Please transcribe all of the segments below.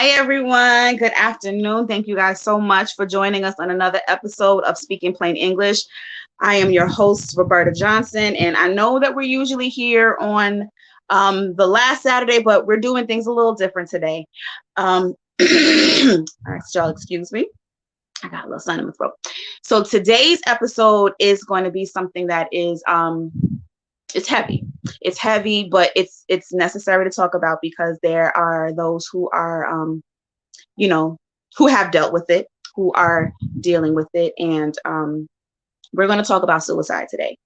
Hi, everyone. Good afternoon. Thank you guys so much for joining us on another episode of Speaking Plain English. I am your host, Roberta Johnson, and I know that we're usually here on the last Saturday, but we're doing things a little different today. All right, y'all, excuse me. I got a little sun in my throat. So today's episode is going to be something that is it's heavy. It's heavy, but it's necessary to talk about because there are those who are who have dealt with it, who are dealing with it, and we're going to talk about suicide today.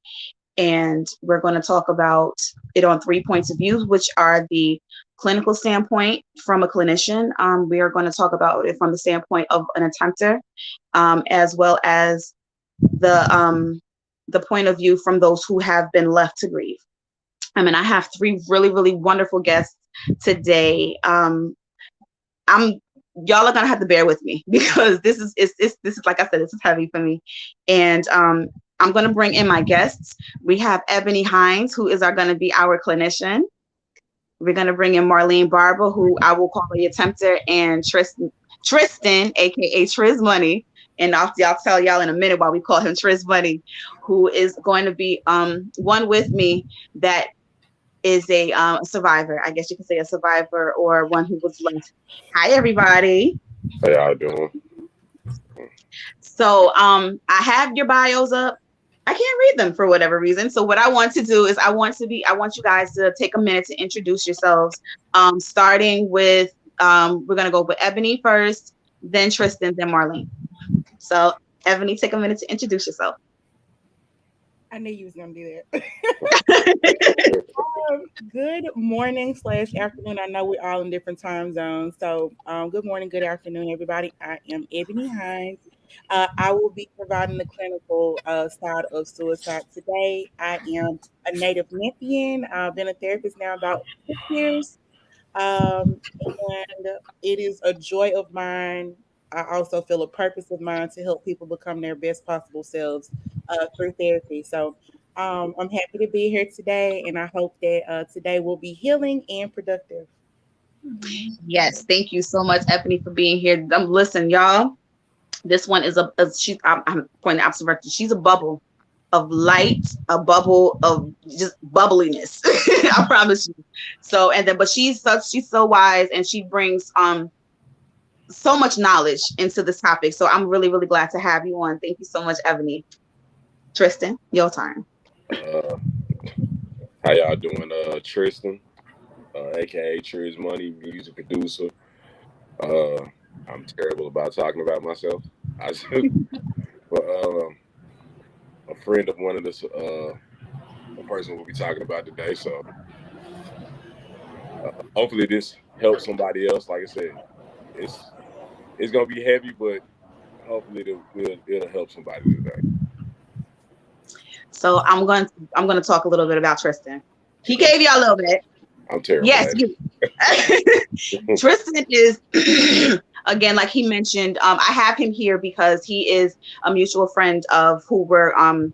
And we're going to talk about it on 3 points of view, which are the clinical standpoint from a clinician. We are going to talk about it from the standpoint of an attempter, as well as the point of view from those who have been left to grieve. I have 3 really, really wonderful guests today. Y'all are gonna have to bear with me because this is like I said, this is heavy for me. And I'm gonna bring in my guests. We have Ebony Hines, who is going to be our clinician. We're gonna bring in Marlene Barba, who I will call the attempter, and Tristan, aka Triz Money. And I'll tell y'all in a minute why we call him Triz Money, who is going to be one with me that is a survivor. I guess you could say a survivor or one who was left. Hi, everybody. How y'all doing? So I have your bios up. I can't read them for whatever reason. So what I want to do is I want you guys to take a minute to introduce yourselves. Starting with we're gonna go with Ebony first, then Tristan, then Marlene. So Ebony, take a minute to introduce yourself. I knew you was gonna do that. Good morning / afternoon. I know we're all in different time zones. So good morning, good afternoon, everybody. I am Ebony Hines. I will be providing the clinical side of suicide today. I am a native Memphian. I've been a therapist now about 6 years. And it is a joy of mine. I also feel a purpose of mine to help people become their best possible selves through therapy. So I'm happy to be here today, and I hope that today will be healing and productive. Yes, thank you so much, Ebony, for being here. Listen, y'all, this one is I'm pointing out to her. She's a bubble of light, a bubble of just bubbliness. I promise you. So, but she's so wise, and she brings so much knowledge into this topic. So I'm really, really glad to have you on. Thank you so much, Ebony. Tristan, your turn. How y'all doing? Tristan, aka Triz Money, music producer. I'm terrible about talking about myself. But a friend of one of the person we'll be talking about today. So hopefully this helps somebody else. Like I said, it's gonna be heavy, but hopefully it'll help somebody today. So I'm going to talk a little bit about Tristan. He gave you a little bit. I'm terrible. Yes, Tristan is again, like he mentioned. I have him here because he is a mutual friend of who we're not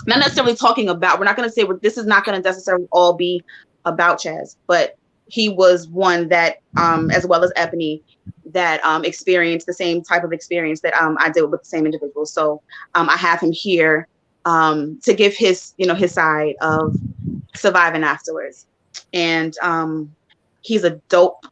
necessarily talking about. We're not going to say this is not going to necessarily all be about Chaz, but he was one that, as well as Ebony, that experienced the same type of experience that I did with the same individual. So I have him here to give his side of surviving afterwards. And he's a dope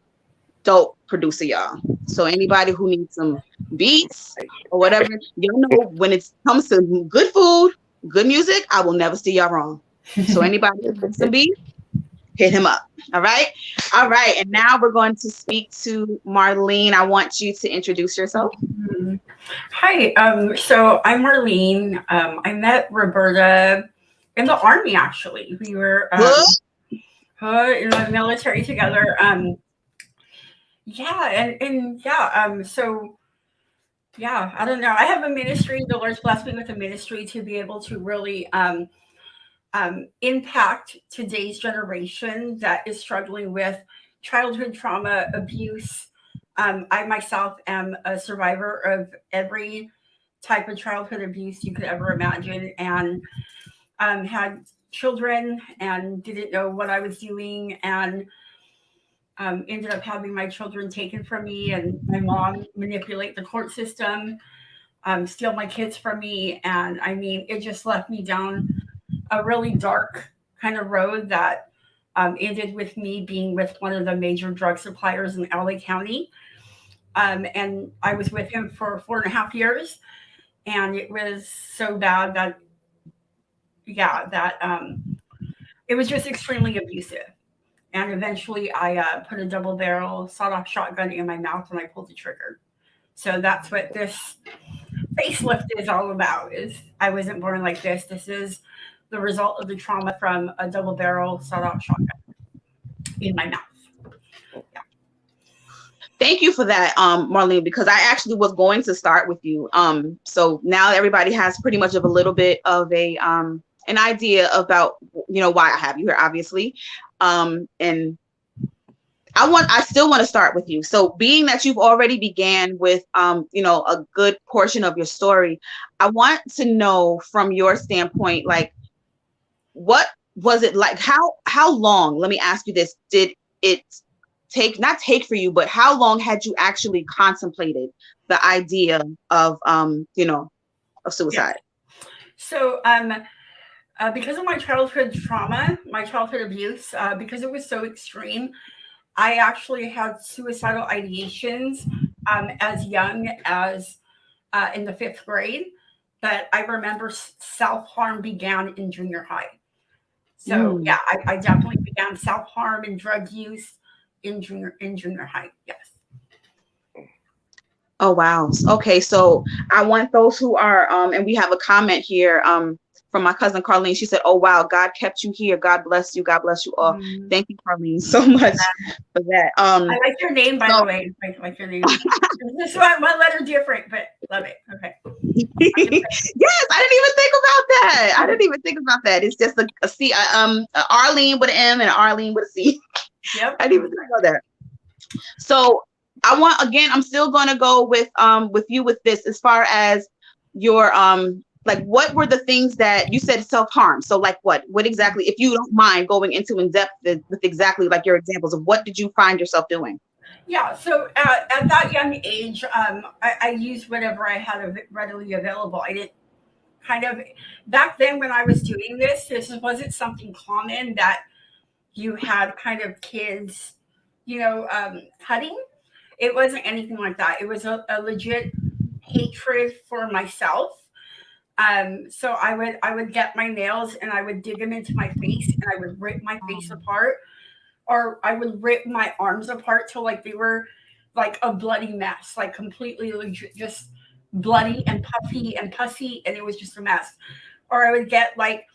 producer, y'all. So anybody who needs some beats or whatever, y'all know when it comes to good food, good music, I will never see y'all wrong. So anybody who needs some beats, hit him up. All right. And now we're going to speak to Marlene. I want you to introduce yourself. Hi. So I'm Marlene. I met Roberta in the Army, actually. We were in the military together. I don't know. I have a ministry. The Lord's blessed me with a ministry to be able to really impact today's generation that is struggling with childhood trauma, abuse. I myself am a survivor of every type of childhood abuse you could ever imagine, and had children and didn't know what I was doing, and ended up having my children taken from me, and my mom manipulate the court system, steal my kids from me. And I mean, it just left me down a really dark kind of road that ended with me being with one of the major drug suppliers in LA County. And I was with him for 4.5 years. And it was so bad that, it was just extremely abusive. And eventually I put a double barrel sawed-off shotgun in my mouth and I pulled the trigger. So that's what this facelift is all about. Is I wasn't born like this. This is the result of the trauma from a double barrel sawed-off shotgun in my mouth. Yeah. Thank you for that, Marlene, because I actually was going to start with you. So now everybody has pretty much of a little bit of a an idea about, you know, why I have you here, obviously. And I still want to start with you. So being that you've already began with, you know, a good portion of your story, I want to know from your standpoint, like, what was it like? How long, let me ask you this, did it not take for you, but how long had you actually contemplated the idea of, you know, of suicide? Yeah. So, because of my childhood trauma, my childhood abuse, because it was so extreme, I actually had suicidal ideations as young as in the 5th grade. But I remember self-harm began in junior high. So yeah, I definitely began self-harm and drug use in junior high. Yes. Oh, wow. Okay. So I want those who are, and we have a comment here from my cousin Carlene. She said, "Oh, wow, God kept you here. God bless you. God bless you all." Mm-hmm. Thank you, Carlene, so much for that. I like your name, by the way. I like your name. This one letter different, but love it. Okay. Yes, I didn't even think about that. It's just a C, Arlene with an M and Arlene with a C. Yep. I didn't even think about that. So I'm still going to go with you with this, as far as your, like, what were the things that you said self-harm? So like what exactly, if you don't mind going into in depth with exactly like your examples of what did you find yourself doing? Yeah. So at that young age, I used whatever I had readily available. I didn't back then when I was doing this wasn't something common that you had kind of kids, you know, cutting. It wasn't anything like that. It was a legit hatred for myself. So I would get my nails and I would dig them into my face and I would rip my face apart, or I would rip my arms apart till like they were like a bloody mess, like completely legit, just bloody and puffy and pussy, and it was just a mess. Or I would get like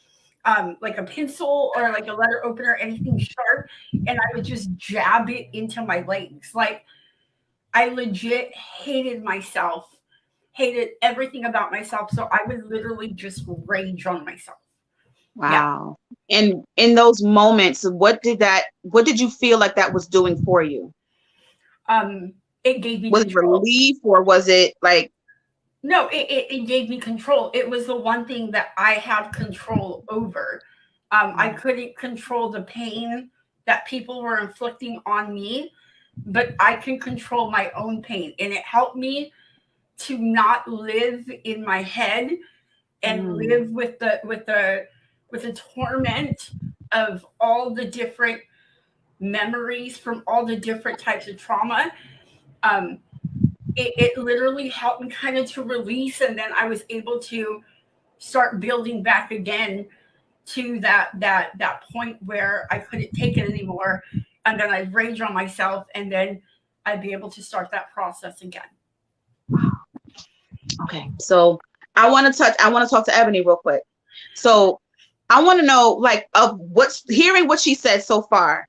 a pencil or like a letter opener, anything sharp, and I would just jab it into my legs. Like, I legit hated myself. Hated everything about myself. So I would literally just rage on myself. Wow. Yeah. And in those moments, what did you feel like that was doing for you? It gave me was control. It relief, or was it like? No, it gave me control. It was the one thing that I had control over. I couldn't control the pain that people were inflicting on me, but I can control my own pain. And it helped me to not live in my head and live with the torment of all the different memories from all the different types of trauma. It literally helped me kind of to release, and then I was able to start building back again to that point where I couldn't take it anymore, and then I'd rage on myself, and then I'd be able to start that process again. Okay, so I want to talk to Ebony real quick. So I want to know, like, of hearing what she said so far,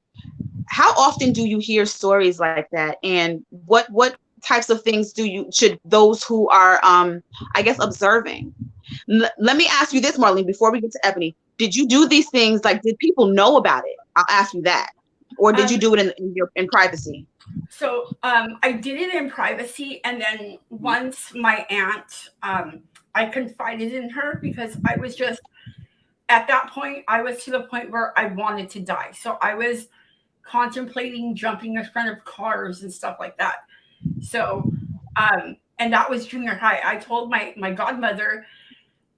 how often do you hear stories like that, and what types of things should those who are I guess observing? Let me ask you this, Marlene, before we get to Ebony. Did you do these things? Like, did people know about it? I'll ask you that. Or did you do it in privacy? So I did it in privacy, and then once my aunt, I confided in her, because I was just, at that point, I was to the point where I wanted to die. So I was contemplating jumping in front of cars and stuff like that. So, and that was junior high. I told my godmother,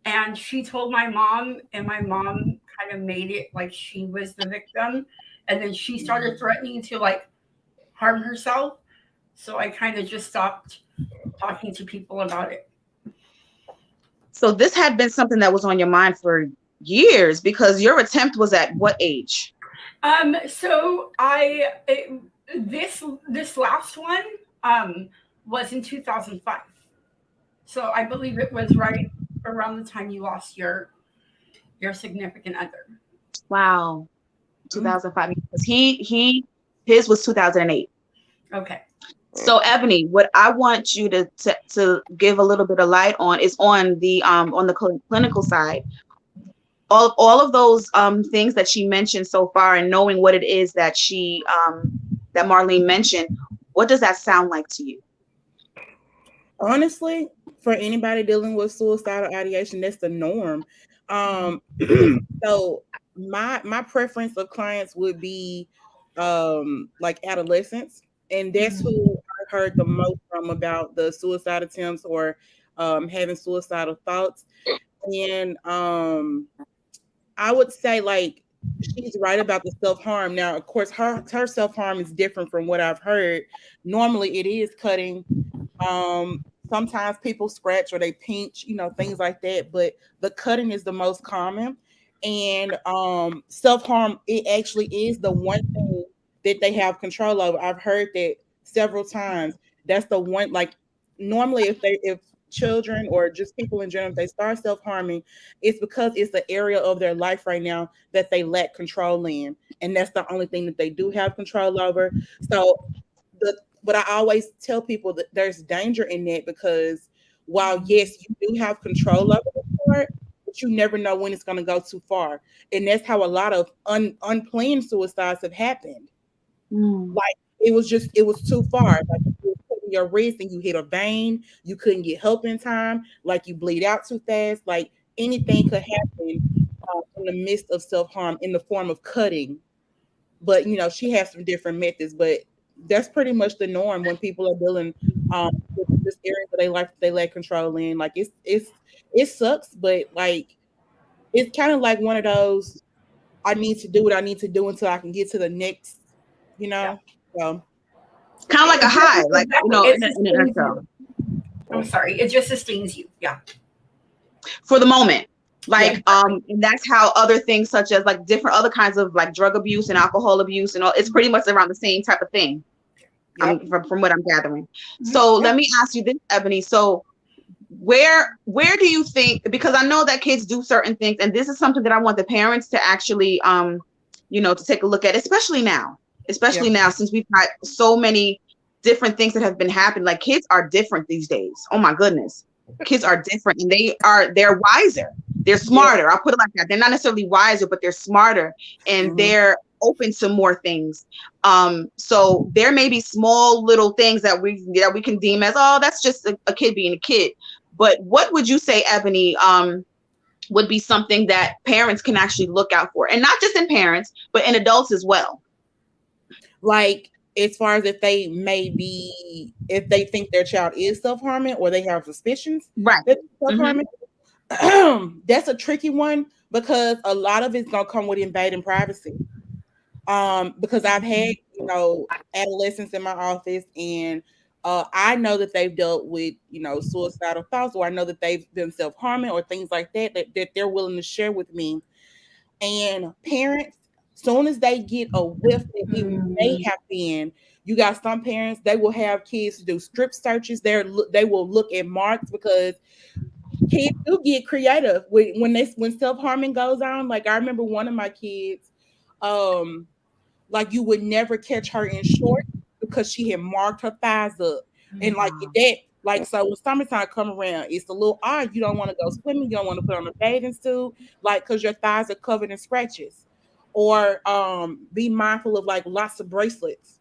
and she told my mom, and my mom kind of made it like she was the victim, and then she started threatening to like harm herself. So I kind of just stopped talking to people about it. So this had been something that was on your mind for years, because your attempt was at what age? So this last one was in 2005. So I believe it was right around the time you lost your significant other. Wow. 2005. Because his was 2008. Okay. So Ebony, what I want you to give a little bit of light on is on the clinical side. All of those things that she mentioned so far, and knowing what it is that she that Marlene mentioned, what does that sound like to you? Honestly, for anybody dealing with suicidal ideation, that's the norm. So my preference of clients would be like adolescents, and that's who I heard the most from about the suicide attempts or having suicidal thoughts. And I would say, like, she's right about the self-harm. Now, of course, her self-harm is different from what I've heard. Normally it is cutting. Sometimes people scratch or they pinch, things like that, but the cutting is the most common. And self-harm, it actually is the one thing that they have control over. I've heard that several times. That's the one, like, normally if children or just people in general, if they start self-harming, it's because it's the area of their life right now that they lack control in, and that's the only thing that they do have control over. So but I always tell people that there's danger in that, because while yes, you do have control over the part, but you never know when it's going to go too far. And that's how a lot of unplanned suicides have happened. Like it was too far. Like you were putting your wrist and you hit a vein, you couldn't get help in time, like you bleed out too fast. Like anything could happen in the midst of self-harm in the form of cutting. But she has some different methods, but that's pretty much the norm when people are dealing with this area that they lack control in. Like it sucks, but like it's kind of like one of those, I need to do what I need to do until I can get to the next, So kind of like a high, like in a nutshell. I'm sorry, it just sustains you, yeah. For the moment. Like and that's how other things such as like different other kinds of like drug abuse and alcohol abuse and all, it's pretty much around the same type of thing. From what I'm gathering. So let me ask you this, Ebony. So where do you think, because I know that kids do certain things, and this is something that I want the parents to actually to take a look at, especially now since we've got so many different things that have been happening. Like kids are different these days. Oh my goodness. Kids are different, and they're wiser. They're smarter. I'll put it like that. They're not necessarily wiser, but they're smarter, and they're open to more things. So there may be small little things that we can deem as, oh, that's just a kid being a kid. But what would you say, Ebony, would be something that parents can actually look out for, and not just in parents, but in adults as well? Like, as far as if they think their child is self-harming or they have suspicions, right? Self-harming. That's a tricky one, because a lot of it's gonna come with invading privacy. Because I've had adolescents in my office, and I know that they've dealt with suicidal thoughts, or I know that they've been self-harming or things like that they're willing to share with me. And parents, soon as they get a whiff that it may have been, you got some parents, they will have kids do strip searches. They will look at marks, because kids do get creative when self-harming goes on. Like I remember one of my kids, like you would never catch her in shorts because she had marked her thighs up. And like that, like, so when summertime come around, it's a little odd. You don't want to go swimming. You don't want to put on a bathing suit, like, because your thighs are covered in scratches. Or be mindful of like lots of bracelets,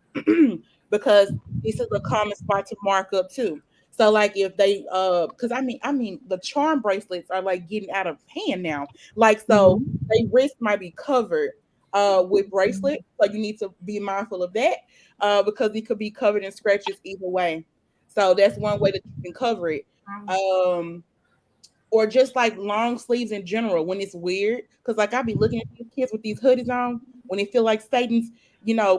because this is a common spot to mark up too. So like if they because I mean the charm bracelets are like getting out of hand now. Like, so their wrist might be covered. with bracelet. So you need to be mindful of that because it could be covered in scratches either way. So that's one way that you can cover it. Or just like long sleeves in general when it's weird. Because like I be looking at these kids with these hoodies on when they feel like Satan's,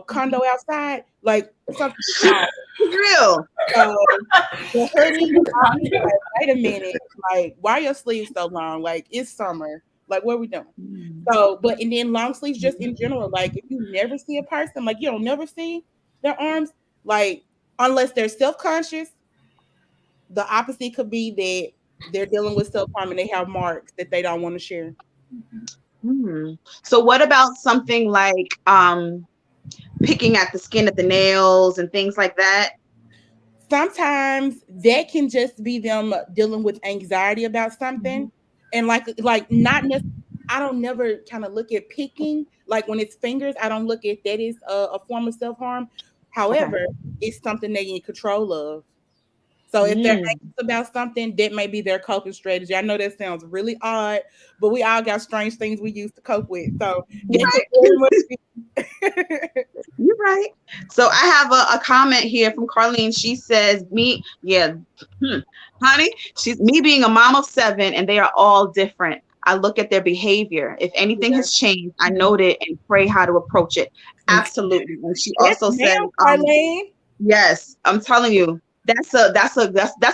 condo outside. Like something's wrong. Real. The hoodie, like, wait a minute. Like, why are your sleeves so long? Like, it's summer. Like, what are we doing? So, and then long sleeves just in general. Like, if you never see a person, like you don't never see their arms, like, unless they're self-conscious, the opposite could be that they're dealing with self-harm and they have marks that they don't want to share. So what about something like picking at the skin of the nails and things like that? Sometimes that can just be them dealing with anxiety about something. And like not necessarily, I don't never kind of look at picking, like when it's fingers, I don't look at that as a form of self-harm. However, it's something they're in control of. So if they're anxious about something, that may be their coping strategy. I know that sounds really odd, but we all got strange things we use to cope with. So You're right. So I have a comment here from Carlene. She says, honey, she's me being a mom of 7 and they are all different. I look at their behavior. If anything has changed, I note it and pray how to approach it. Absolutely. And she also said, Carlene. Yes, I'm telling you. That's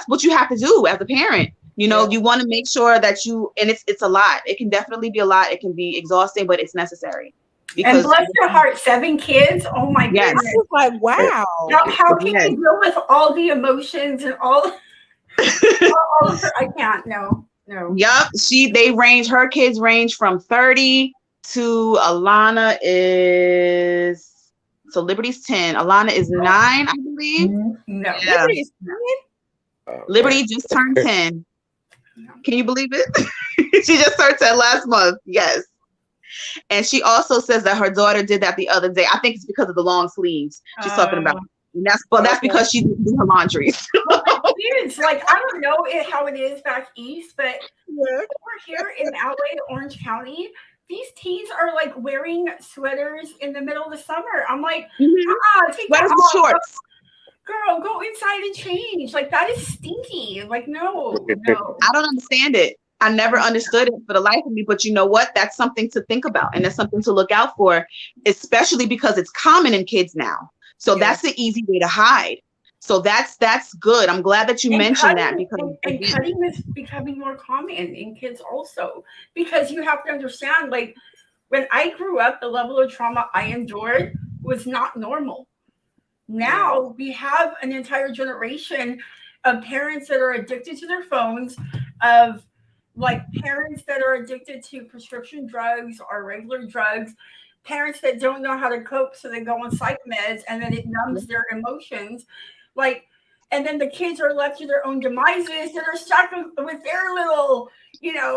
what you have to do as a parent. You want to make sure that and it's a lot. It can definitely be a lot. It can be exhausting, but it's necessary. Because, and bless your heart, 7 kids. Oh my goodness! I was like, wow. How can you deal with all the emotions and all of her? I can't. No. Yep. Her kids range from 30 to Alana is. So Liberty's 10. Alana is 9, I believe. No. Yeah. Liberty just turned 10. Can you believe it? She just turned 10 last month. Yes. And she also says that her daughter did that the other day. I think it's because of the long sleeves she's talking about. And that's because she didn't do her laundry. It's like, I don't know how it is back east, but over here in LA, Orange County, these teens are like wearing sweaters in the middle of the summer. I'm like, take that off. Shorts. Girl, go inside and change. Like, that is stinky. Like, no. I don't understand it. I never understood it for the life of me. But you know what? That's something to think about. And that's something to look out for, especially because it's common in kids now. So that's the easy way to hide. So that's good. I'm glad that you mentioned that because cutting is becoming more common in kids also, because you have to understand, like, when I grew up, the level of trauma I endured was not normal. Now we have an entire generation of parents that are addicted to their phones, of like parents that are addicted to prescription drugs or regular drugs, parents that don't know how to cope, so they go on psych meds and then it numbs their emotions. Like, and then the kids are left to their own demises and are stuck with their little,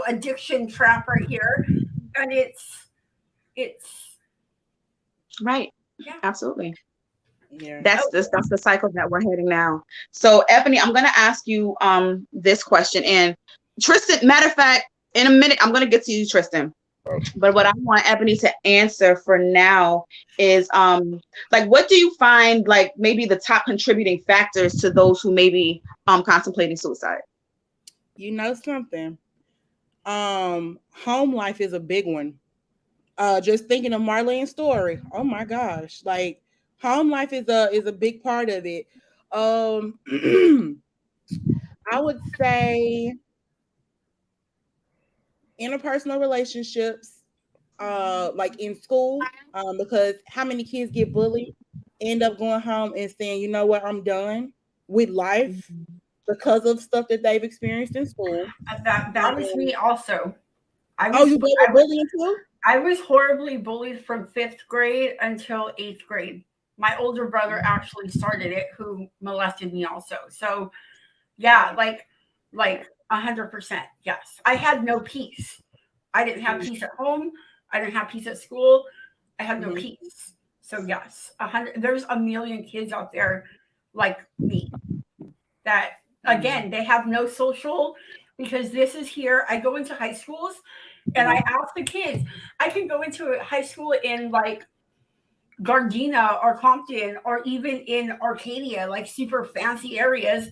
addiction trap right here. And it's right. Yeah, absolutely. Yeah. That's the cycle that we're heading now. So Ebony, I'm going to ask you this question, and Tristan, matter of fact, in a minute, I'm going to get to you, Tristan. But what I want Ebony to answer for now is like, what do you find like maybe the top contributing factors to those who may be contemplating suicide? You know something? Home life is a big one. Just thinking of Marlene's story. Oh my gosh. Like, home life is a big part of it. I would say interpersonal relationships, like in school, because how many kids get bullied, end up going home and saying, you know what, I'm done with life because of stuff that they've experienced in school. That was me also. You got bullying too? I was horribly bullied from 5th grade until 8th grade. My older brother actually started it, who molested me also. So yeah, like 100%. Yes. I had no peace. I didn't have peace at home. I didn't have peace at school. I had no peace. So yes, there's a million kids out there like me that, again, they have no social because this is here. I go into high schools and I ask the kids. I can go into a high school in like Gardena or Compton or even in Arcadia, like super fancy areas.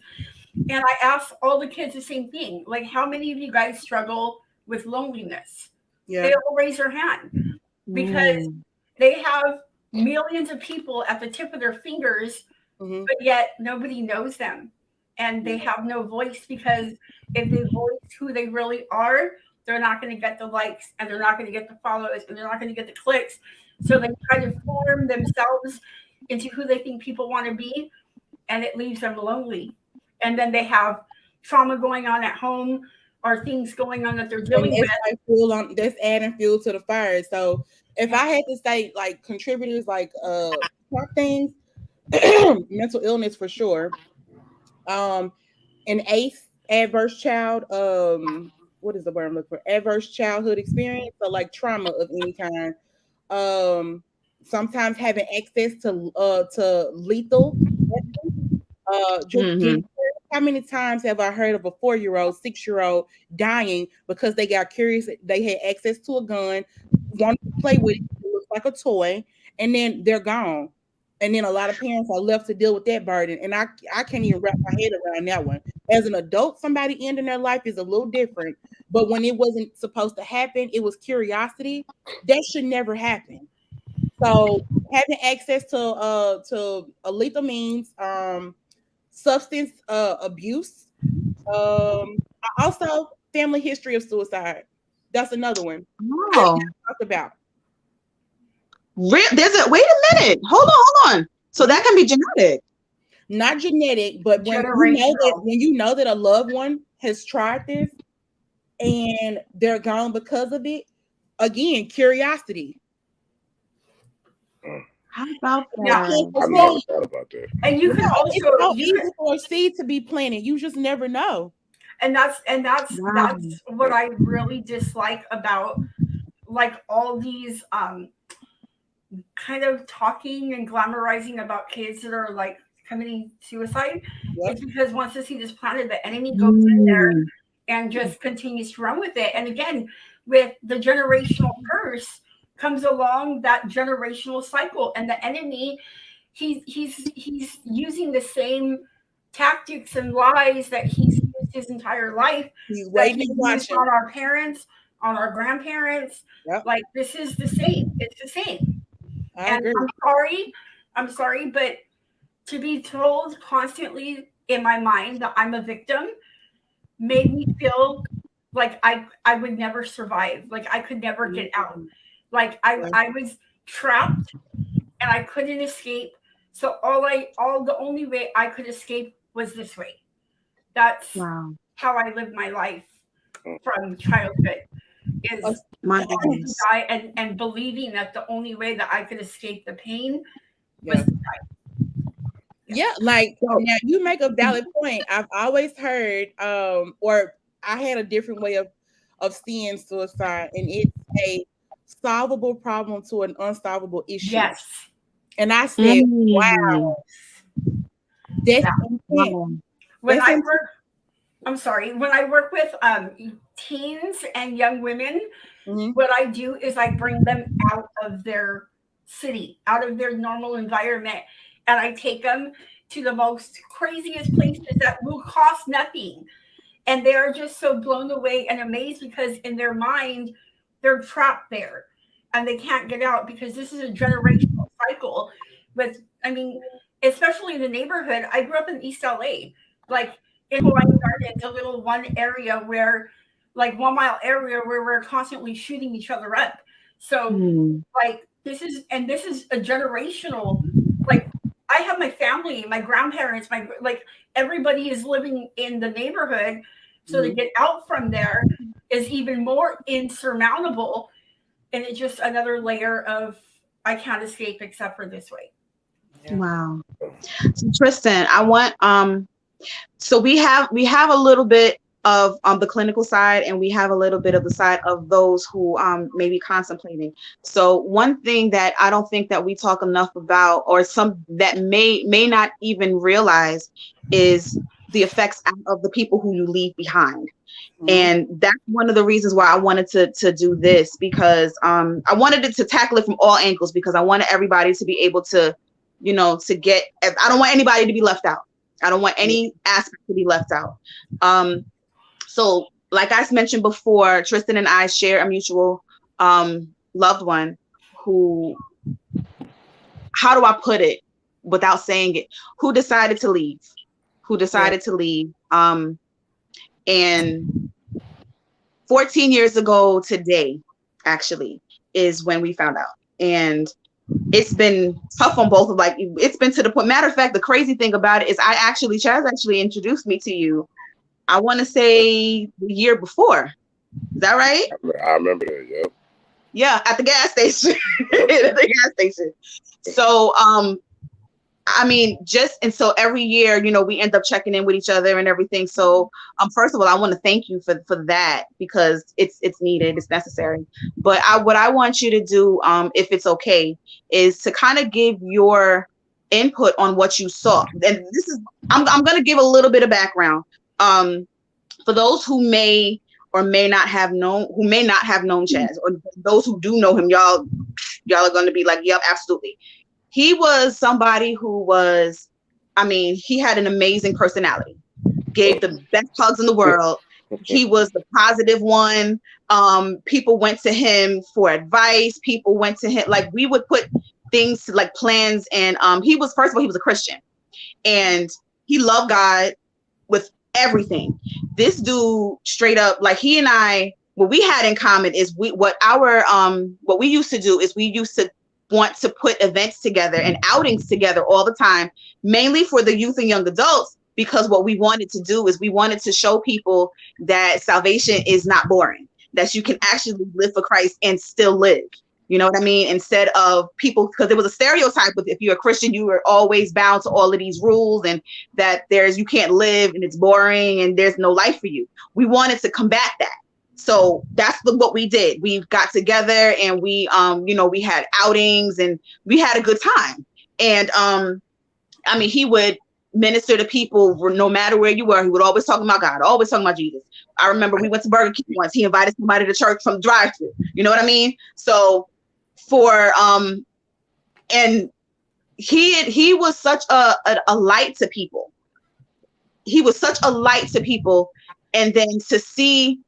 And I ask all the kids the same thing. Like, how many of you guys struggle with loneliness? Yeah. They all raise their hand because they have millions of people at the tip of their fingers, but yet nobody knows them. And they have no voice, because if they voice who they really are, they're not going to get the likes, and they're not going to get the follows, and they're not going to get the clicks. So they try to form themselves into who they think people want to be, and it leaves them lonely. And then they have trauma going on at home, or things going on that they're dealing with. That's adding fuel to the fire. So if I had to say like contributors, like top things, mental illness for sure. An ACE, adverse child, what is the word I'm looking for? Adverse childhood experience, so like trauma of any kind. Sometimes having access to lethal. How many times have I heard of a 4-year-old, 6-year-old dying because they got curious? They had access to a gun, wanted to play with it, it looks like a toy, and then they're gone. And then a lot of parents are left to deal with that burden. And I can't even wrap my head around that one. As an adult, somebody ending their life is a little different. But when it wasn't supposed to happen, it was curiosity. That should never happen. So having access to lethal means, substance abuse, also family history of suicide. That's another one. Oh, talked about. Wait a minute. Hold on. So that can be genetic. Not genetic, but when you know that a loved one has tried this and they're gone because of it, again, curiosity. How about that? Yeah, I never thought about that. And you can also, it's so easy for a seed to be planted. You just never know. And that's what I really dislike about like all these kind of talking and glamorizing about kids that are like committing suicide. It's because once the seed is planted, the enemy goes in there and just continues to run with it. And again, with the generational curse comes along that generational cycle, and the enemy, he's using the same tactics and lies that he's used his entire life. He's waiting and watching on our parents, on our grandparents. Like, this is the same. It's the same. And I'm sorry, but to be told constantly in my mind that I'm a victim made me feel like I would never survive. Like I could never get out. Like I was trapped and I couldn't escape. So the only way I could escape was this way. That's how I lived my life from childhood. Is die and believing that the only way that I could escape the pain was to die. Yeah, like now you make a valid point. I've always heard, or I had a different way of seeing suicide, and it's a solvable problem to an unsolvable issue. Yes. And I said, wow. That's when I work with teens and young women, what I do is I bring them out of their city, out of their normal environment, and I take them to the most craziest places that will cost nothing. And they're just so blown away and amazed because in their mind, they're trapped there and they can't get out, because this is a generational cycle especially in the neighborhood. I grew up in East LA, like in Hawaiian Gardens, a little 1 area where, like 1 mile area where we're constantly shooting each other up. So like this is a generational, like I have my family, my grandparents, everybody is living in the neighborhood. So to get out from there is even more insurmountable. And it's just another layer of, I can't escape except for this way. Yeah. Wow. So Tristan, I want, so we have a little bit of the clinical side, and we have a little bit of the side of those who may be contemplating. So one thing that I don't think that we talk enough about, or some that may not even realize, is the effects out of the people who you leave behind. And that's one of the reasons why I wanted to do this, because I wanted it to tackle it from all angles, because I wanted everybody to be able to, you know, to get, I don't want anybody to be left out. I don't want any aspect to be left out. So like I mentioned before, Tristan and I share a mutual loved one who, how do I put it without saying it, who decided to leave. And 14 years ago today, actually, is when we found out. And it's been tough on both of, like, it's been to the point. Matter of fact, the crazy thing about it is Chaz actually introduced me to you, I want to say the year before. Is that right? I remember that, yep. Yeah, at the gas station. So, I mean, so every year, you know, we end up checking in with each other and everything. So, first of all, I want to thank you for that, because it's needed, it's necessary. But what I want you to do, if it's okay, is to kind of give your input on what you saw. And I'm going to give a little bit of background. For those who may or may not have known Chaz, or those who do know him, y'all are going to be like, yep, absolutely. He was somebody who was, I mean, he had an amazing personality, gave the best hugs in the world. He was the positive one. People went to him for advice. People went to him, like, we would put things like plans. And he was, first of all, he was a Christian, and he loved God with everything. This dude straight up, like, he and I, what we had in common is what we used to do is we used to want to put events together and outings together all the time, mainly for the youth and young adults, because what we wanted to do is we wanted to show people that salvation is not boring, that you can actually live for Christ and still live. You know what I mean? Instead of people, because there was a stereotype with, if you're a Christian, you are always bound to all of these rules, and that you can't live and it's boring and there's no life for you. We wanted to combat that. So that's what we did. We got together and we, you know, we had outings and we had a good time. And I mean, he would minister to people no matter where you were. He would always talk about God, always talking about Jesus. I remember we went to Burger King once. He invited somebody to church from the drive-thru. You know what I mean? So and he was such a light to people. He was such a light to people. And then to see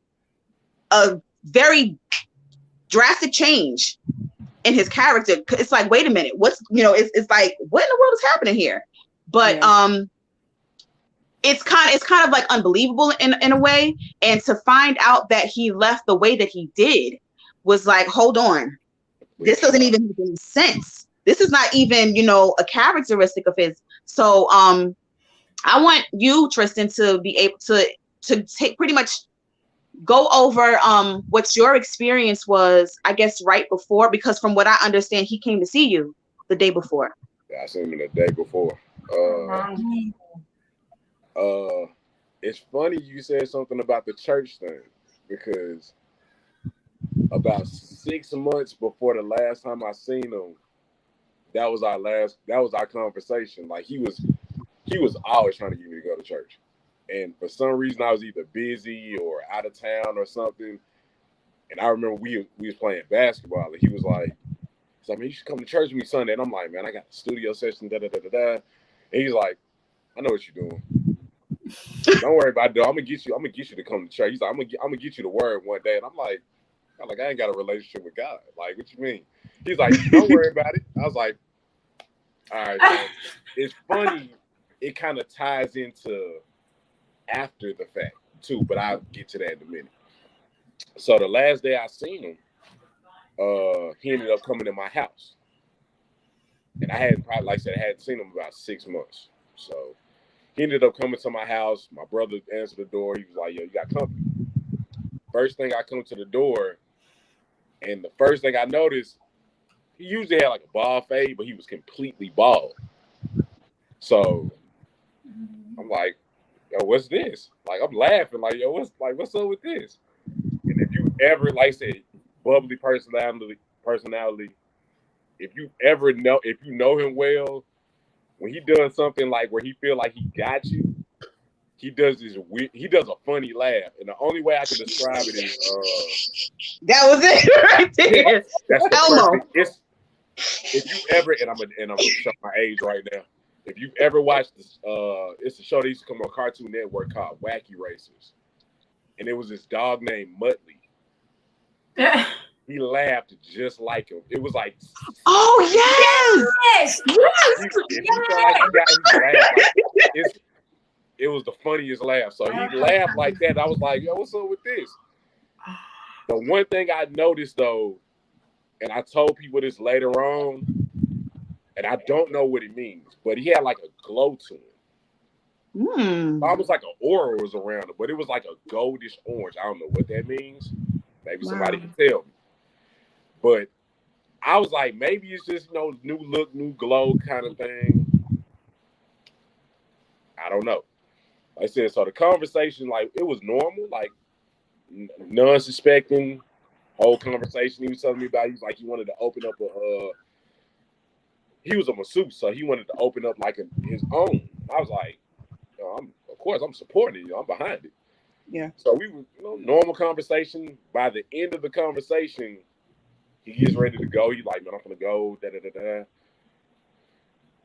a very drastic change in his character, it's like, wait a minute, it's like, what in the world is happening here? But it's kind of like unbelievable in a way. And to find out that he left the way that he did was like, hold on, this doesn't even make any sense. This is not even, you know, a characteristic of his. So I want you, Tristan, to be able to take pretty much go over what your experience was, I guess, right before, because from what I understand, he came to see you the day before. Yeah, I seen him the day before. It's funny you said something about the church thing, because about 6 months before the last time I seen him, that was our conversation. Like, he was always trying to get me to go to church. And for some reason, I was either busy or out of town or something. And I remember we was playing basketball, and he was like, "Man, you should come to church with me Sunday." And I'm like, "Man, I got a studio session, da da da da da." And he's like, "I know what you're doing. Don't worry about it. I'm gonna get you to come to church." He's like, "I'm gonna get you the word one day." And I'm like, I ain't got a relationship with God. Like, what you mean? He's like, "Don't worry about it." I was like, "All right." Man. It's funny. It kind of ties into after the fact too, but I'll get to that in a minute. So the last day I seen him, he ended up coming to my house, and I hadn't seen him about 6 months. So he ended up coming to my house. My brother answered the door. He was like, "Yo, you got company." First thing, I come to the door, and the first thing I noticed, he usually had like a bald fade, but he was completely bald. So I'm like, "Yo, what's this?" Like, I'm laughing, like, "Yo, what's up with this?" And if you ever, like I said, bubbly personality, if you know him well, when he does something like where he feel like he got you, he does this weird. He does a funny laugh, and the only way I can describe it is that was it right there. that's the Elmo. perfect. If you ever, and I'm gonna show my age right now. If you've ever watched this, it's a show that used to come on Cartoon Network called Wacky Racers, and it was this dog named Muttley. He laughed just like him. It was like, oh yes, if you felt like he got his laugh, like, it was the funniest laugh. So he laughed like that. I was like, yo, what's up with this? The one thing I noticed though, and I told people this later on, and I don't know what it means, but he had like a glow to him. Almost like an aura was around him, but it was like a goldish orange. I don't know what that means. Maybe somebody can tell me. But I was like, maybe it's just, new look, new glow kind of thing. I don't know. Like I said, so the conversation, like, it was normal, like, non-suspecting whole conversation. He was telling me about, he was like, he wanted to open up he was a masseuse, so he wanted to open up like his own. I was like, of course, I'm supporting it. I'm behind it. Yeah. So we were, normal conversation. By the end of the conversation, he gets ready to go. He's like, man, I'm gonna go. Da da da da.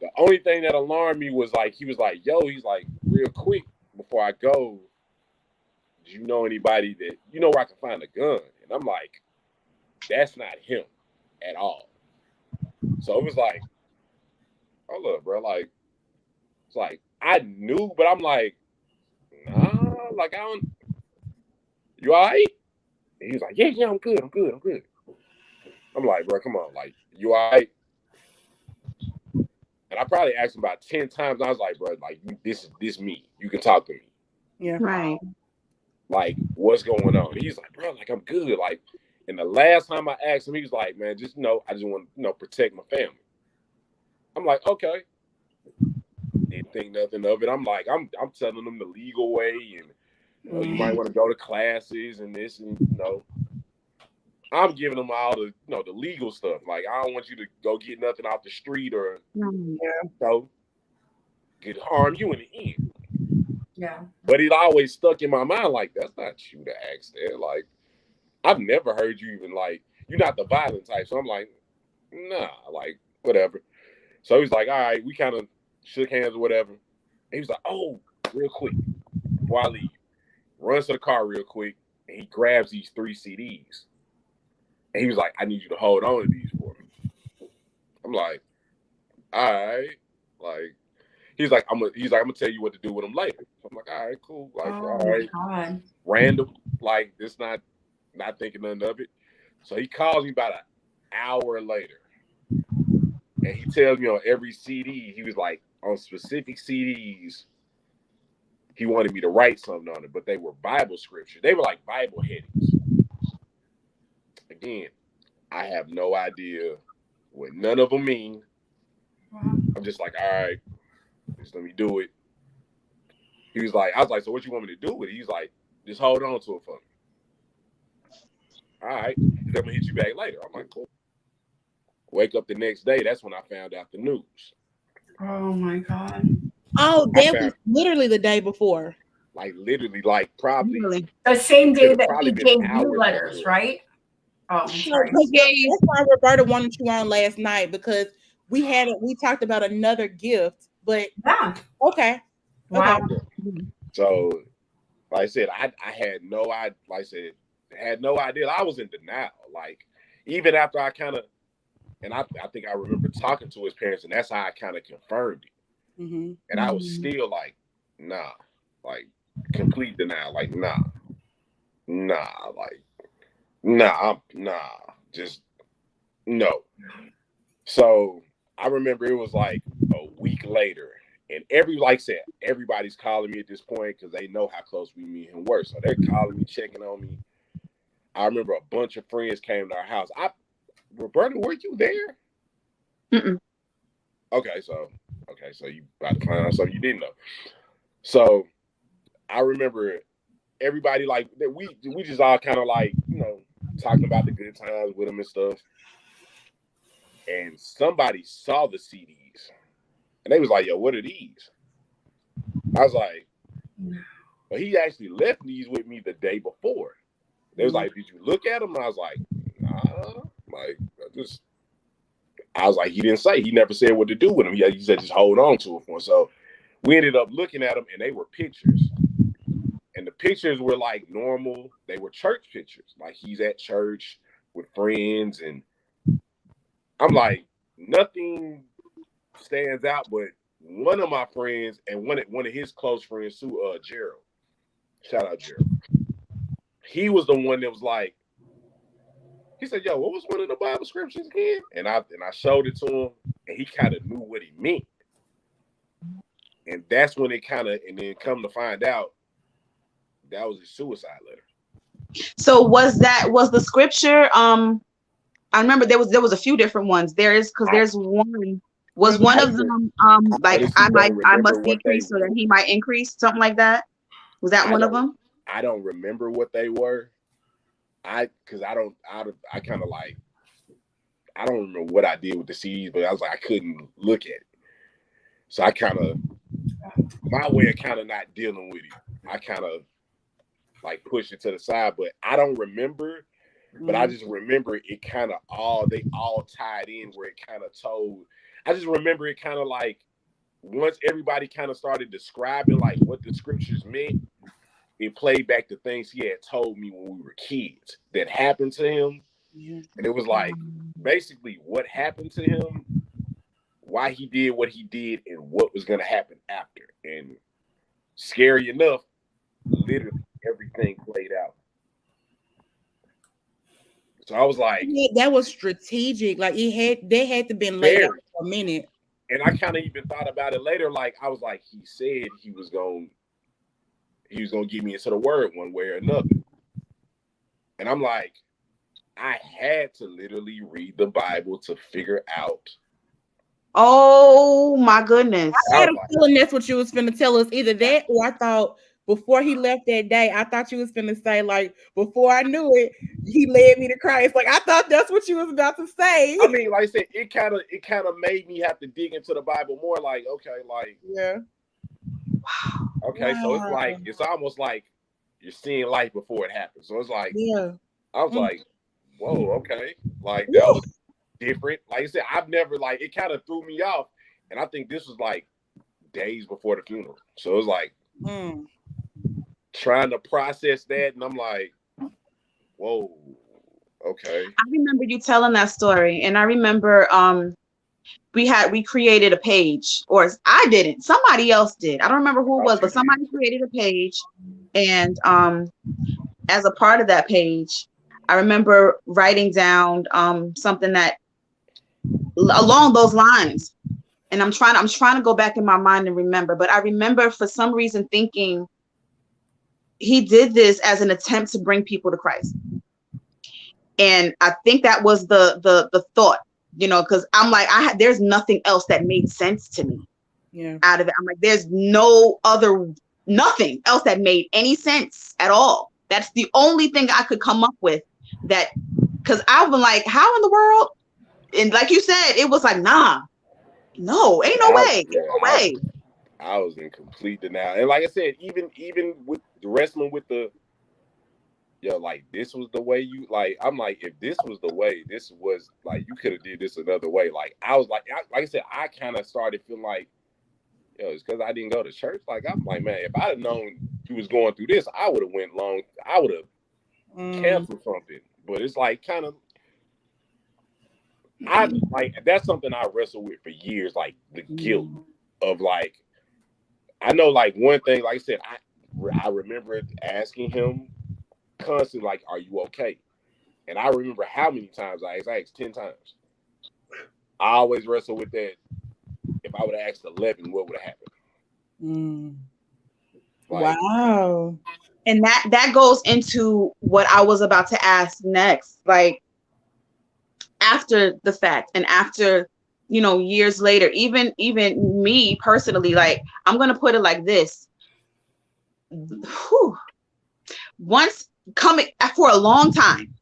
The only thing that alarmed me was like, he was like, yo, he's like, real quick before I go, do you know anybody that where I can find a gun? And I'm like, that's not him at all. So it was like, hold up, bro. Like, it's like I knew, but I'm like, nah, like I don't. You all right? And he was like, yeah, I'm good. I'm like, bro, come on, like, you all right? And I probably asked him about 10 times. I was like, bro, like, this me. You can talk to me. Yeah. Right. Like, what's going on? And he's like, bro, like, I'm good. Like, and the last time I asked him, he was like, man, just I just want to, protect my family. I'm like, okay. Didn't think nothing of it. I'm like, I'm telling them the legal way, and you might want to go to classes and this, and I'm giving them all the the legal stuff. Like, I don't want you to go get nothing off the street or could harm you in the end. Yeah. But it always stuck in my mind, like, that's not you to ask that. Like, I've never heard you even, like, you're not the violent type. So I'm like, nah, like, whatever. So he's like, all right, we kind of shook hands or whatever. And he was like, oh, real quick, before I leave, runs to the car real quick, and he grabs these 3 CDs. And he was like, I need you to hold on to these for me. I'm like, all right. Like, he's like, I'm gonna tell you what to do with them later. I'm like, all right, cool. Like, all right. God. Random. Like, it's not thinking nothing of it. So he calls me about an hour later. And he tells me on every CD, he was like, on specific CDs, he wanted me to write something on it, but they were Bible scripture. They were like Bible headings. Again, I have no idea what none of them mean. I'm just like, all right, just let me do it. He was like, I was like, so what you want me to do with it? He's like, just hold on to it for me. All right, I'm gonna hit you back later. I'm like, cool. Wake up the next day, that's when I found out the news. Oh my God. Oh, that was literally the day before. Like, literally, like, probably. The same day that he gave you letters, before. Right? Oh, I'm sorry. That's why Roberta wanted you on last night, because we talked about another gift, but yeah. Okay. Wow. Okay. So, like I said, I had no idea. Like I said, had no idea. I was in denial. Like, even after I kind of, and I think I remember talking to his parents, and that's how I kind of confirmed it. Mm-hmm. And I was still like, nah, like, complete denial. Like, nah, like, nah, just no. So I remember it was like a week later, and everybody's calling me at this point because they know how close me and him were. So they're calling me, checking on me. I remember a bunch of friends came to our house. Roberta, were you there? Mm-mm. Okay, so you about to find out something you didn't know. So I remember everybody like that. We just all kind of like, talking about the good times with him and stuff. And somebody saw the CDs, and they was like, "Yo, what are these?" I was like, But he actually left these with me the day before. They was like, "Did you look at them?" And I was like, "Nah." Like, I was like, he didn't say. He never said what to do with them. He said just hold on to it for him. So we ended up looking at them, and they were pictures. And the pictures were like normal. They were church pictures. Like he's at church with friends, and I'm like, nothing stands out, but one of my friends and one of his close friends, Gerald. Shout out Gerald. He was the one that was like, he said, "Yo, what was one of the Bible scriptures again?" And I showed it to him, and he kind of knew what he meant. And that's when it kind of, and then come to find out, that was his suicide letter. So was the scripture? I remember there was a few different ones. There's one. Was one of them like I must decrease so that he might increase, something like that? Was that one of them? I don't remember what they were. I don't remember what I did with the CDs, but I was like, I couldn't look at it. So I kind of, my way of kind of not dealing with it, I kind of like pushed it to the side, but I don't remember, but I just remember it kind of they all tied in where it kind of told. I just remember it kind of like once everybody kind of started describing like what the scriptures meant, it played back the things he had told me when we were kids that happened to him. Yeah. And it was like basically what happened to him, why he did what he did, and what was going to happen after. And scary enough, literally everything played out. So I was like, that was strategic. Like they had to been laid out for a minute. And I kind of even thought about it later. Like I was like, he said he was gonna get me into the word one way or another. And I'm like, I had to literally read the Bible to figure out. Oh my goodness. I had a feeling that's what you was finna tell us. Either that, or I thought before he left that day, I thought you was finna say, like, before I knew it, he led me to Christ. Like, I thought that's what you was about to say. I mean, like I said, it kind of made me have to dig into the Bible more. Like, okay, like, yeah. Okay, wow. So it's like, it's almost like you're seeing life before it happens. So it's like, yeah. I was like, whoa, okay. Like, that was different. Like I said, I've never, like, it kind of threw me off. And I think this was like days before the funeral. So it was like, trying to process that, and I'm like, whoa, okay. I remember you telling that story, and I remember we created a page, or I didn't, somebody else did. I don't remember who it was, but somebody created a page, and as a part of that page, I remember writing down something that along those lines, and I'm trying to go back in my mind and remember, but I remember for some reason thinking he did this as an attempt to bring people to Christ. And I think that was the thought, you know, because I'm like, there's nothing else that made sense to me out of it. I'm like, there's nothing else that made any sense at all. That's the only thing I could come up with, that, because I was like, how in the world? And like you said, it was like, no, ain't no way. I was in complete denial. And like I said, even with the wrestling with the, like, this was the way you, like, I'm like, if this was the way, this was, like, you could have did this another way. Like, I was like I said, I kind of started feeling like, it's because I didn't go to church. Like, I'm like, man, if I'd have known you was going through this, I would have I would have canceled something. But it's like, kind of, that's something I wrestled with for years, like, the guilt of, like, I know, like, one thing, like I said, I remember asking him constantly, like, are you okay? And I remember how many times I asked 10 times. I always wrestle with that. If I would have asked 11, what would have happened? Like, wow. And that goes into what I was about to ask next. Like, after the fact and after, years later, even me personally, like, I'm going to put it like this. Once coming for a long time,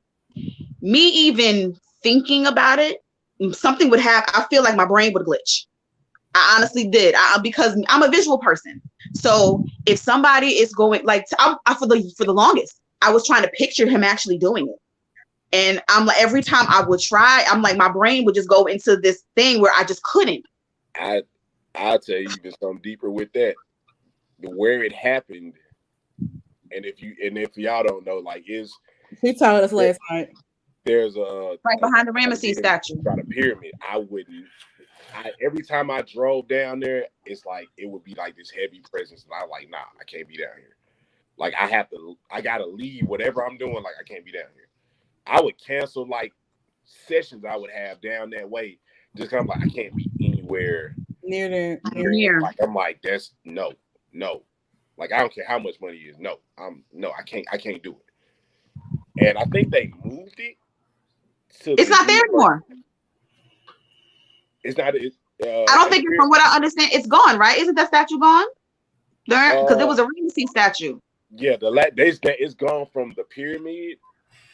me even thinking about it, something would have, I feel like my brain would glitch. I honestly did. Because I'm a visual person. So if somebody is going like for the longest, I was trying to picture him actually doing it. And I'm like, every time I would try, I'm like, my brain would just go into this thing where I just couldn't. I'll tell you even something deeper with that. Where it happened, and if y'all don't know, like he told us last night. There's a right behind the Ramesses statue. Got a pyramid. Every time I drove down there, it's like it would be like this heavy presence, and I'm like, nah, I can't be down here. Like I gotta leave whatever I'm doing. Like I can't be down here. I would cancel like sessions I would have down that way. Just kind of like I can't be anywhere near there. Like I'm like that's no. Like I don't care how much money it is. No, I can't do it. And I think they moved it. It's not there anymore. It's not. I don't think, from what I understand, it's gone. Right? Isn't that statue gone? Because it was a Ramesses statue. Yeah, it's gone from the pyramid,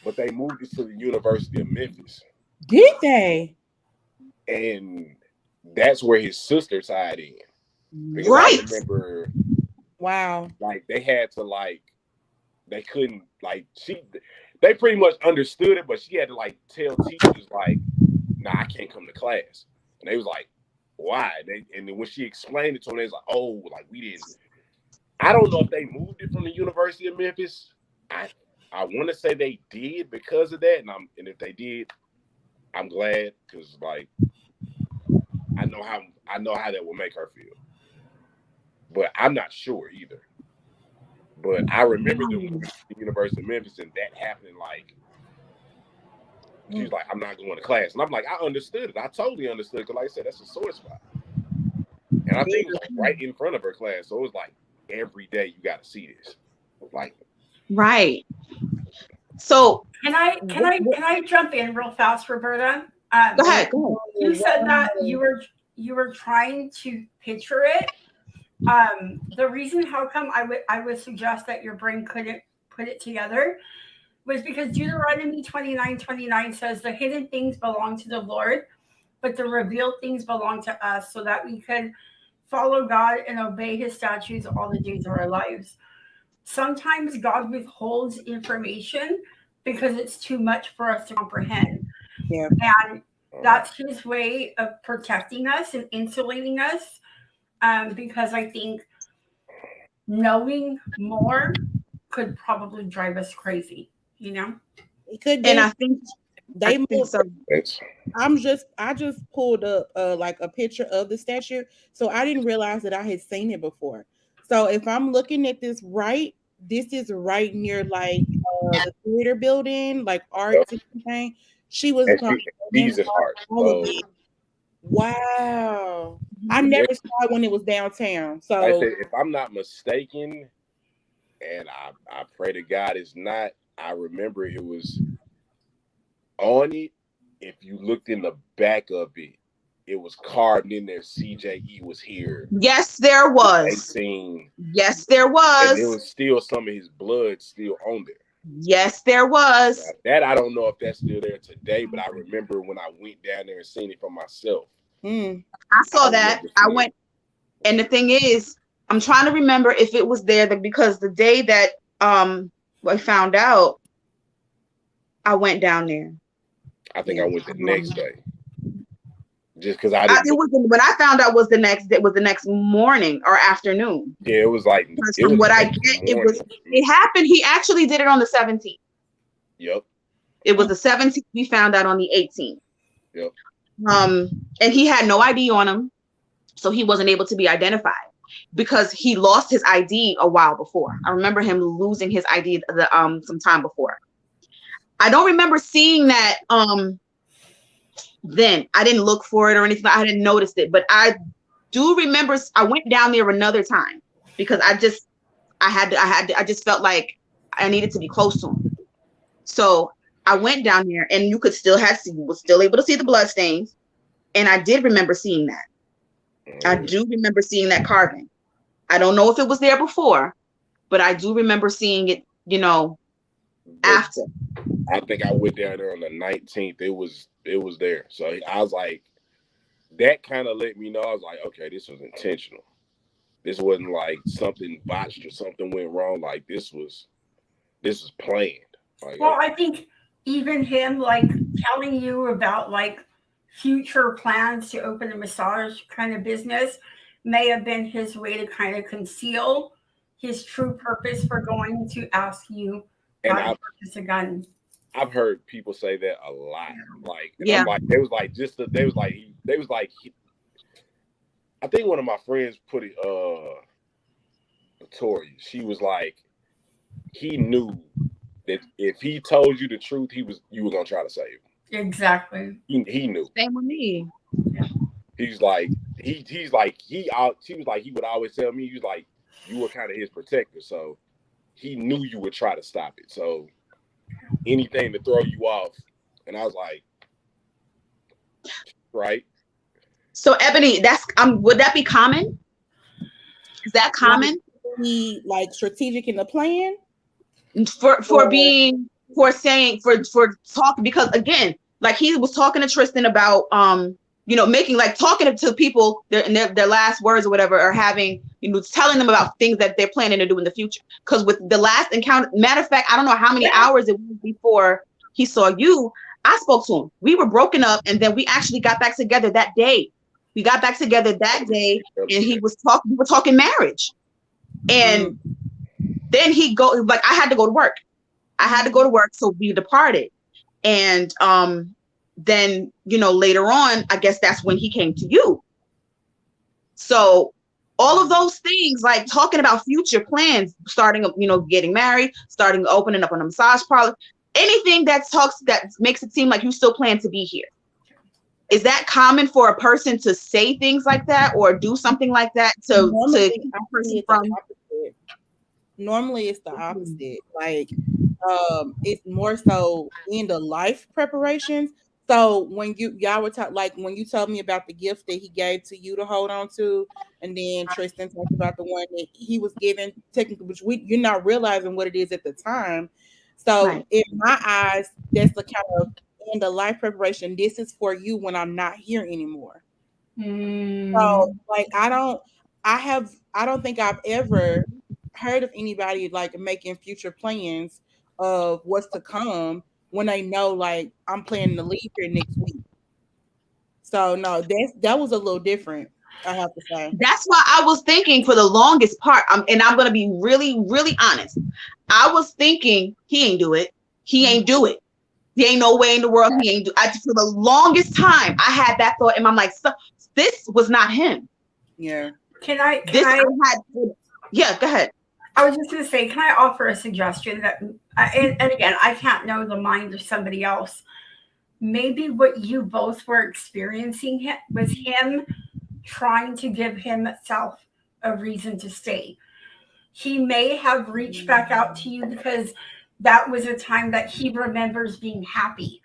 but they moved it to the University of Memphis. Did they? And that's where his sister tied in. Because right. I remember. Wow. Like they had to they couldn't they pretty much understood it, but she had to tell teachers nah, I can't come to class. And they was like, why? And then when she explained it to them, they was like, oh, we didn't. I don't know if they moved it from the University of Memphis. I want to say they did because of that, and if they did, I'm glad because I know how that will make her feel, but I'm not sure either. But I remember them at the University of Memphis and that happening. She was like, I'm not going to class, and I'm like, I understood it. I totally understood because, like I said, that's a sore spot, and I think it was right in front of her class, so it was every day you got to see this, right. So can I jump in real fast, Roberta? Go ahead. You said that you were trying to picture it. The reason how come I would suggest that your brain couldn't put it together was because Deuteronomy 29:29 says the hidden things belong to the Lord, but the revealed things belong to us, so that we could follow God and obey his statutes all the days of our lives. Sometimes God withholds information because it's too much for us to comprehend. Yeah. And that's his way of protecting us and insulating us. Because I think knowing more could probably drive us crazy, It could be. And I think they moved. So. I just pulled up a picture of the statue, so I didn't realize that I had seen it before. So if I'm looking at this right, this is right near the theater building, arts and everything. She was Jesus art. Wow. I never saw it when it was downtown. So I said, if I'm not mistaken, and I pray to God it's not, I remember it was on it. If you looked in the back of it, it was carved in there. CJE was here. Yes, there was. Yes, there was. And there was still some of his blood still on there. Yes, there was. That I don't know if that's still there today, but I remember when I went down there and seen it for myself. I saw that. I went, and the thing is, I'm trying to remember if it was there because the day that I found out, I went down there. I think I went the next day, just because I didn't. When I found out was the next morning or afternoon. Yeah, it was from what I get, it happened. He actually did it on the 17th. Yep. It was the 17th. We found out on the 18th. Yep. And he had no ID on him, so he wasn't able to be identified because he lost his ID a while before. I remember him losing his ID some time before. I don't remember seeing that. Then I didn't look for it or anything. I hadn't noticed it, but I do remember I went down there another time because I just felt like I needed to be close to him. So I went down there, and you was still able to see the blood stains, and I did remember seeing that. I do remember seeing that carving. I don't know if it was there before, but I do remember seeing it. After. I think I went down there on the 19th. It was there. So I was like, that kind of let me know. I was like, okay, this was intentional. This wasn't like something botched or something went wrong. Like this was planned. Like, well, I think even him like telling you about like future plans to open a massage kind of business may have been his way to kind of conceal his true purpose for going to ask you and how to purchase a gun. I've heard people say that a lot. Like, and Yeah. I'm like, I think one of my friends put it, Tori, she was like, he knew that if he told you the truth, you were gonna try to save him. Exactly. He knew. Same with me. He's like, he would always tell me, he was like, you were kind of his protector, so he knew you would try to stop it. So anything to throw you off, and I was like, right. So Ebony, would that be common? Is that common? Be like strategic in the plan for talking, because again, like he was talking to Tristan about talking to people their last words or whatever, or having, telling them about things that they're planning to do in the future. Because with the last encounter, matter of fact, I don't know how many hours it was before he saw you. I spoke to him. We were broken up, and then we actually got back together that day. We got back together that day, and we were talking marriage. And then I had to go to work. So we departed. And then, later on, I guess that's when he came to you. So all of those things, like talking about future plans, starting, getting married, starting opening up a massage parlor, anything that makes it seem like you still plan to be here. Is that common for a person to say things like that or do something like that to keep a person from? Normally it's the opposite. Like it's more so in the life preparations. So when y'all were when you told me about the gift that he gave to you to hold on to, and then Tristan talked about the one that he was given technically, which you're not realizing what it is at the time. So right. In my eyes, that's the kind of in the life preparation. This is for you when I'm not here anymore. So like I don't think I've ever heard of anybody like making future plans of what's to come when they know like I'm planning to leave here next week. So no, that was a little different, I have to say. That's why I was thinking for the longest part, and I'm going to be really, really honest. I was thinking he ain't do it. He ain't do it. There ain't no way in the world he ain't do it. For the longest time, I had that thought in my mind. Like, this was not him. Yeah. Yeah, go ahead. I was just going to say, can I offer a suggestion that, and again, I can't know the mind of somebody else. Maybe what you both were experiencing was him trying to give himself a reason to stay. He may have reached back out to you because that was a time that he remembers being happy.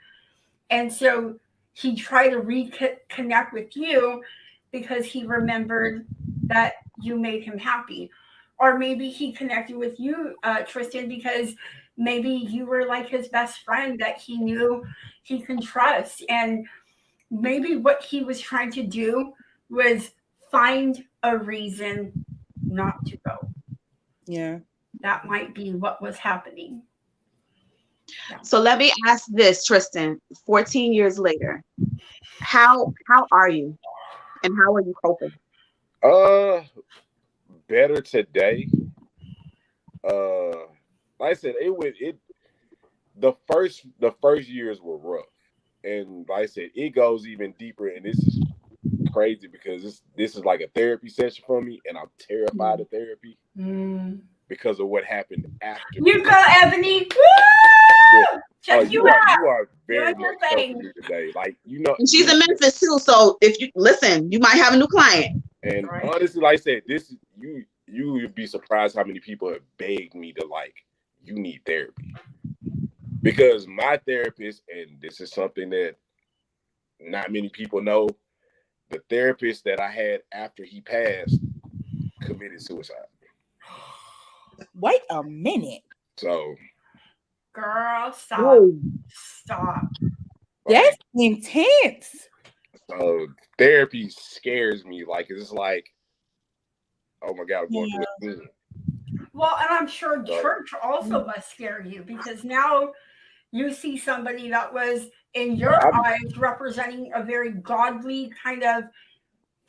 And so he tried to reconnect with you because he remembered that you made him happy. Or maybe he connected with you, Tristan, because maybe you were like his best friend that he knew he can trust. And maybe what he was trying to do was find a reason not to go. Yeah. That might be what was happening. Yeah. So let me ask this, Tristan, 14 years later, how are you and how are you coping? Better today. Like I said, the first years were rough, and like I said, it goes even deeper, and this is crazy because this is like a therapy session for me, and I'm terrified of therapy because of what happened after. You go, Ebony. Woo! Check you out. You are very much helping me today. Like, and she's in Memphis too, so if you listen, you might have a new client. And honestly, like I said, you would be surprised how many people have begged me to, like, you need therapy. Because my therapist, and this is something that not many people know, the therapist that I had after he passed committed suicide. Wait a minute. So, girl, stop. That's intense. Therapy scares me. Like it's like, oh my God, I'm going through it. Well, and I'm sure church also must scare you because now you see somebody that was in your eyes representing a very godly kind of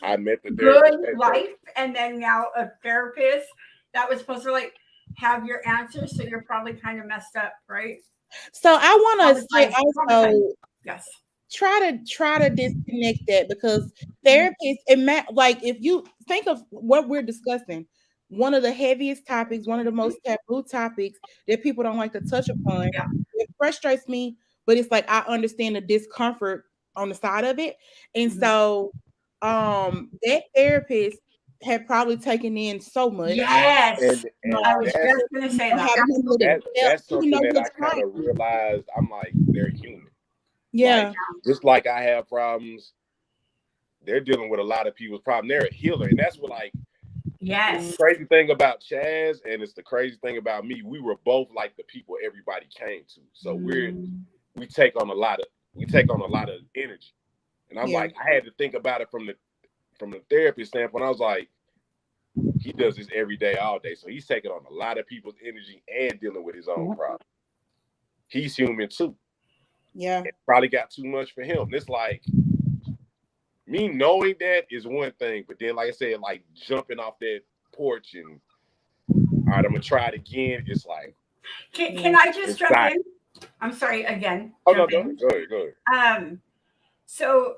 I met the good life, and then now a therapist that was supposed to like have your answers, so you're probably kind of messed up, right? So I want to say also, yes, try to disconnect that, because therapists, like if you think of what we're discussing, one of the heaviest topics, one of the most taboo topics that people don't like to touch upon. Yeah. It frustrates me, but it's like I understand the discomfort on the side of it, and so that therapist had probably taken in so much. Yes, and I was just going to say that's something that I kind of realized. I'm like, they're human. Yeah. Like, just like I have problems, they're dealing with a lot of people's problems. They're a healer, and that's what like. Yes. The crazy thing about Chaz, and it's the crazy thing about me, we were both like the people everybody came to. So we take on a lot of energy. And I'm like, I had to think about it from the therapist standpoint. I was like, he does this every day, all day. So he's taking on a lot of people's energy and dealing with his own problems. He's human too. Yeah. It probably got too much for him. It's like, me knowing that is one thing, but then, like I said, like jumping off that porch and, all right, I'm gonna try it again. It's like, can I just jump in? I'm sorry again. Oh no, go ahead. So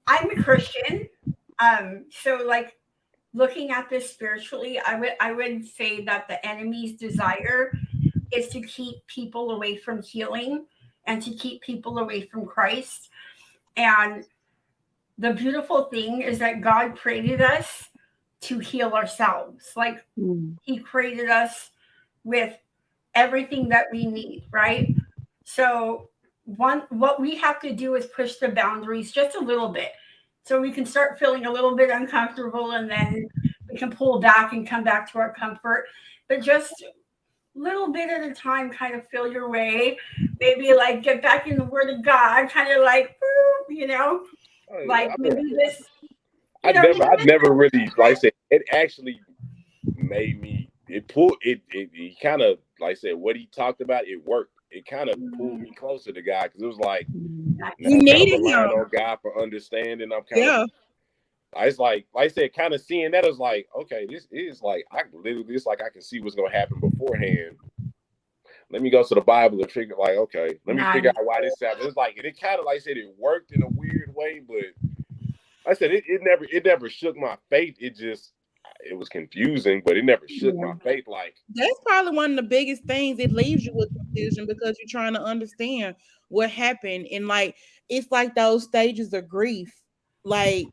I'm a Christian. So like looking at this spiritually, I would say that the enemy's desire is to keep people away from healing and to keep people away from Christ. And the beautiful thing is that God created us to heal ourselves. Like he created us with everything that we need, right? So what we have to do is push the boundaries just a little bit so we can start feeling a little bit uncomfortable, and then we can pull back and come back to our comfort. But just a little bit at a time, kind of feel your way. Maybe like get back in the Word of God, kind of like, like maybe this. I never really, like I said, it actually made me, it kind of, like I said, what he talked about, it worked. It kind of pulled me closer to God, because it was like, you needed him. On God for understanding. I'm kind of, it's like I said, kind of seeing that, is like, okay, this is like, I can see what's going to happen beforehand. Let me go to the Bible and figure, like, okay, let me figure out why this happened. It's like, it kind of, like I said, it worked in a weird way, but like I said, it never shook my faith. It was confusing, but it never shook my faith. Like, that's probably one of the biggest things. It leaves you with confusion because you're trying to understand what happened. And like, it's like those stages of grief. Like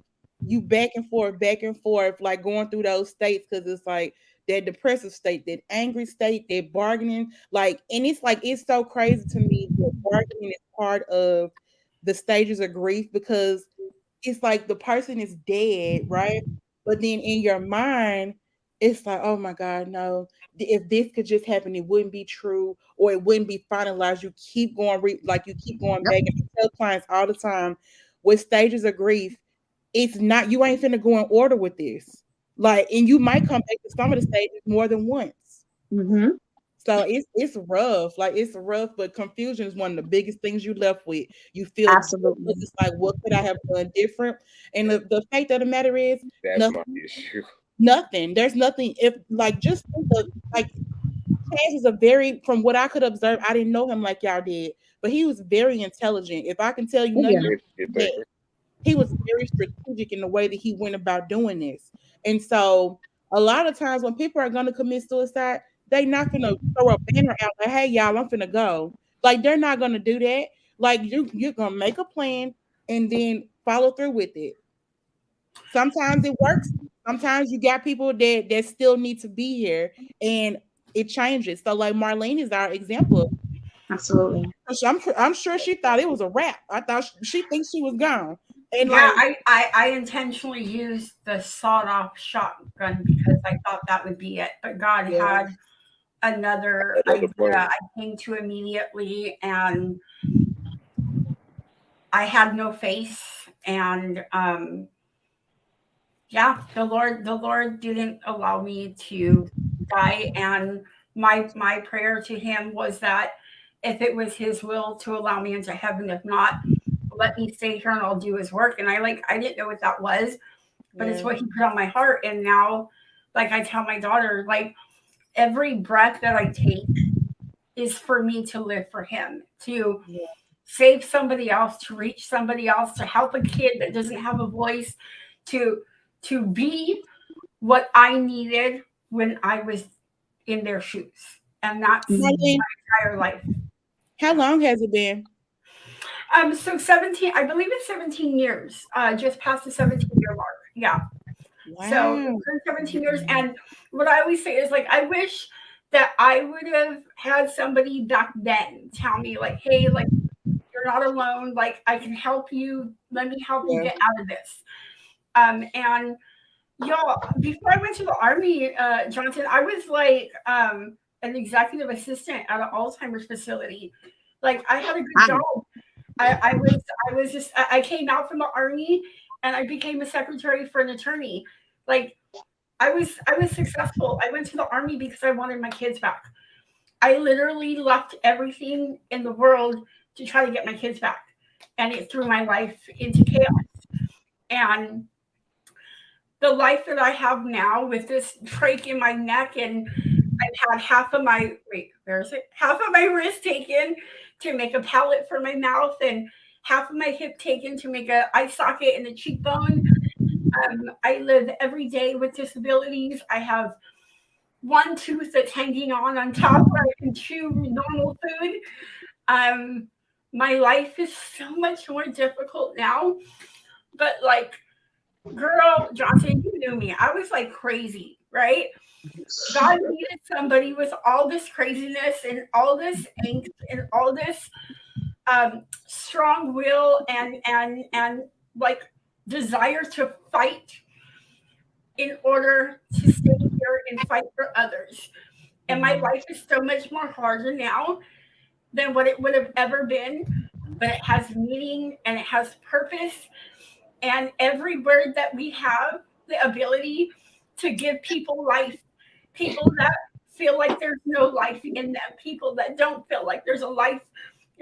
you back and forth, like going through those states, because it's like that depressive state, that angry state, that bargaining. Like, and it's like, it's so crazy to me that bargaining is part of the stages of grief, because it's like the person is dead, right? But then in your mind, it's like, oh my God, no. If this could just happen, it wouldn't be true, or it wouldn't be finalized. You keep going, back. And I tell clients all the time, with stages of grief, it's not, you ain't finna go in order with this. Like, and you might come back to some of the stages more than once. So it's rough. Like, it's rough, but confusion is one of the biggest things you left with. You feel absolutely. It's like, what could I have done different? And the fact of the matter is, that's my issue. Nothing. There's nothing. If like, just like, Chaz is from what I could observe, I didn't know him like y'all did, but he was very intelligent. If I can tell you nothing, he was very strategic in the way that he went about doing this. And so a lot of times when people are going to commit suicide, they not going to throw a banner out like, hey, y'all, I'm finna go. Like, they're not going to do that. Like, you're going to make a plan and then follow through with it. Sometimes it works. Sometimes you got people that still need to be here, and it changes. So like Marlene is our example. Absolutely. I'm sure she thought it was a wrap. I thought she thinks she was gone. And I intentionally used the sawed-off shotgun because I thought that would be it. But God had another idea I came to immediately, and I had no face. And yeah, the Lord didn't allow me to die. And my prayer to him was that if it was his will to allow me into heaven, if not, let me stay here and I'll do his work. And I didn't know what that was, but it's what he put on my heart. And now, like I tell my daughter, like every breath that I take is for me to live for him, to save somebody else, to reach somebody else, to help a kid that doesn't have a voice, to be what I needed when I was in their shoes. And that's my entire life. How long has it been? So 17, I believe it's 17 years, just past the 17-year mark. Yeah. Wow. So 17 years. And what I always say is like, I wish that I would have had somebody back then tell me like, hey, like, you're not alone. Like, I can help you. Let me help you get out of this. And y'all, before I went to the Army, Johnson, I was like an executive assistant at an Alzheimer's facility. Like, I had a good job. I came out from the Army and I became a secretary for an attorney. Like, I was successful. I went to the Army because I wanted my kids back. I literally left everything in the world to try to get my kids back. And it threw my life into chaos. And the life that I have now with this trach in my neck, and I've had half of my wrist taken to make a palate for my mouth, and half of my hip taken to make an eye socket in the cheekbone. I live every day with disabilities. I have one tooth that's hanging on top where I can chew normal food. My life is so much more difficult now. But like, girl, Johnson, you knew me. I was like crazy, right? God needed somebody with all this craziness and all this angst and all this strong will and like desire to fight in order to stay here and fight for others. And my life is so much more harder now than what it would have ever been, but it has meaning and it has purpose. And every word that we have the ability to give people life, people that feel like there's no life in them, people that don't feel like there's a life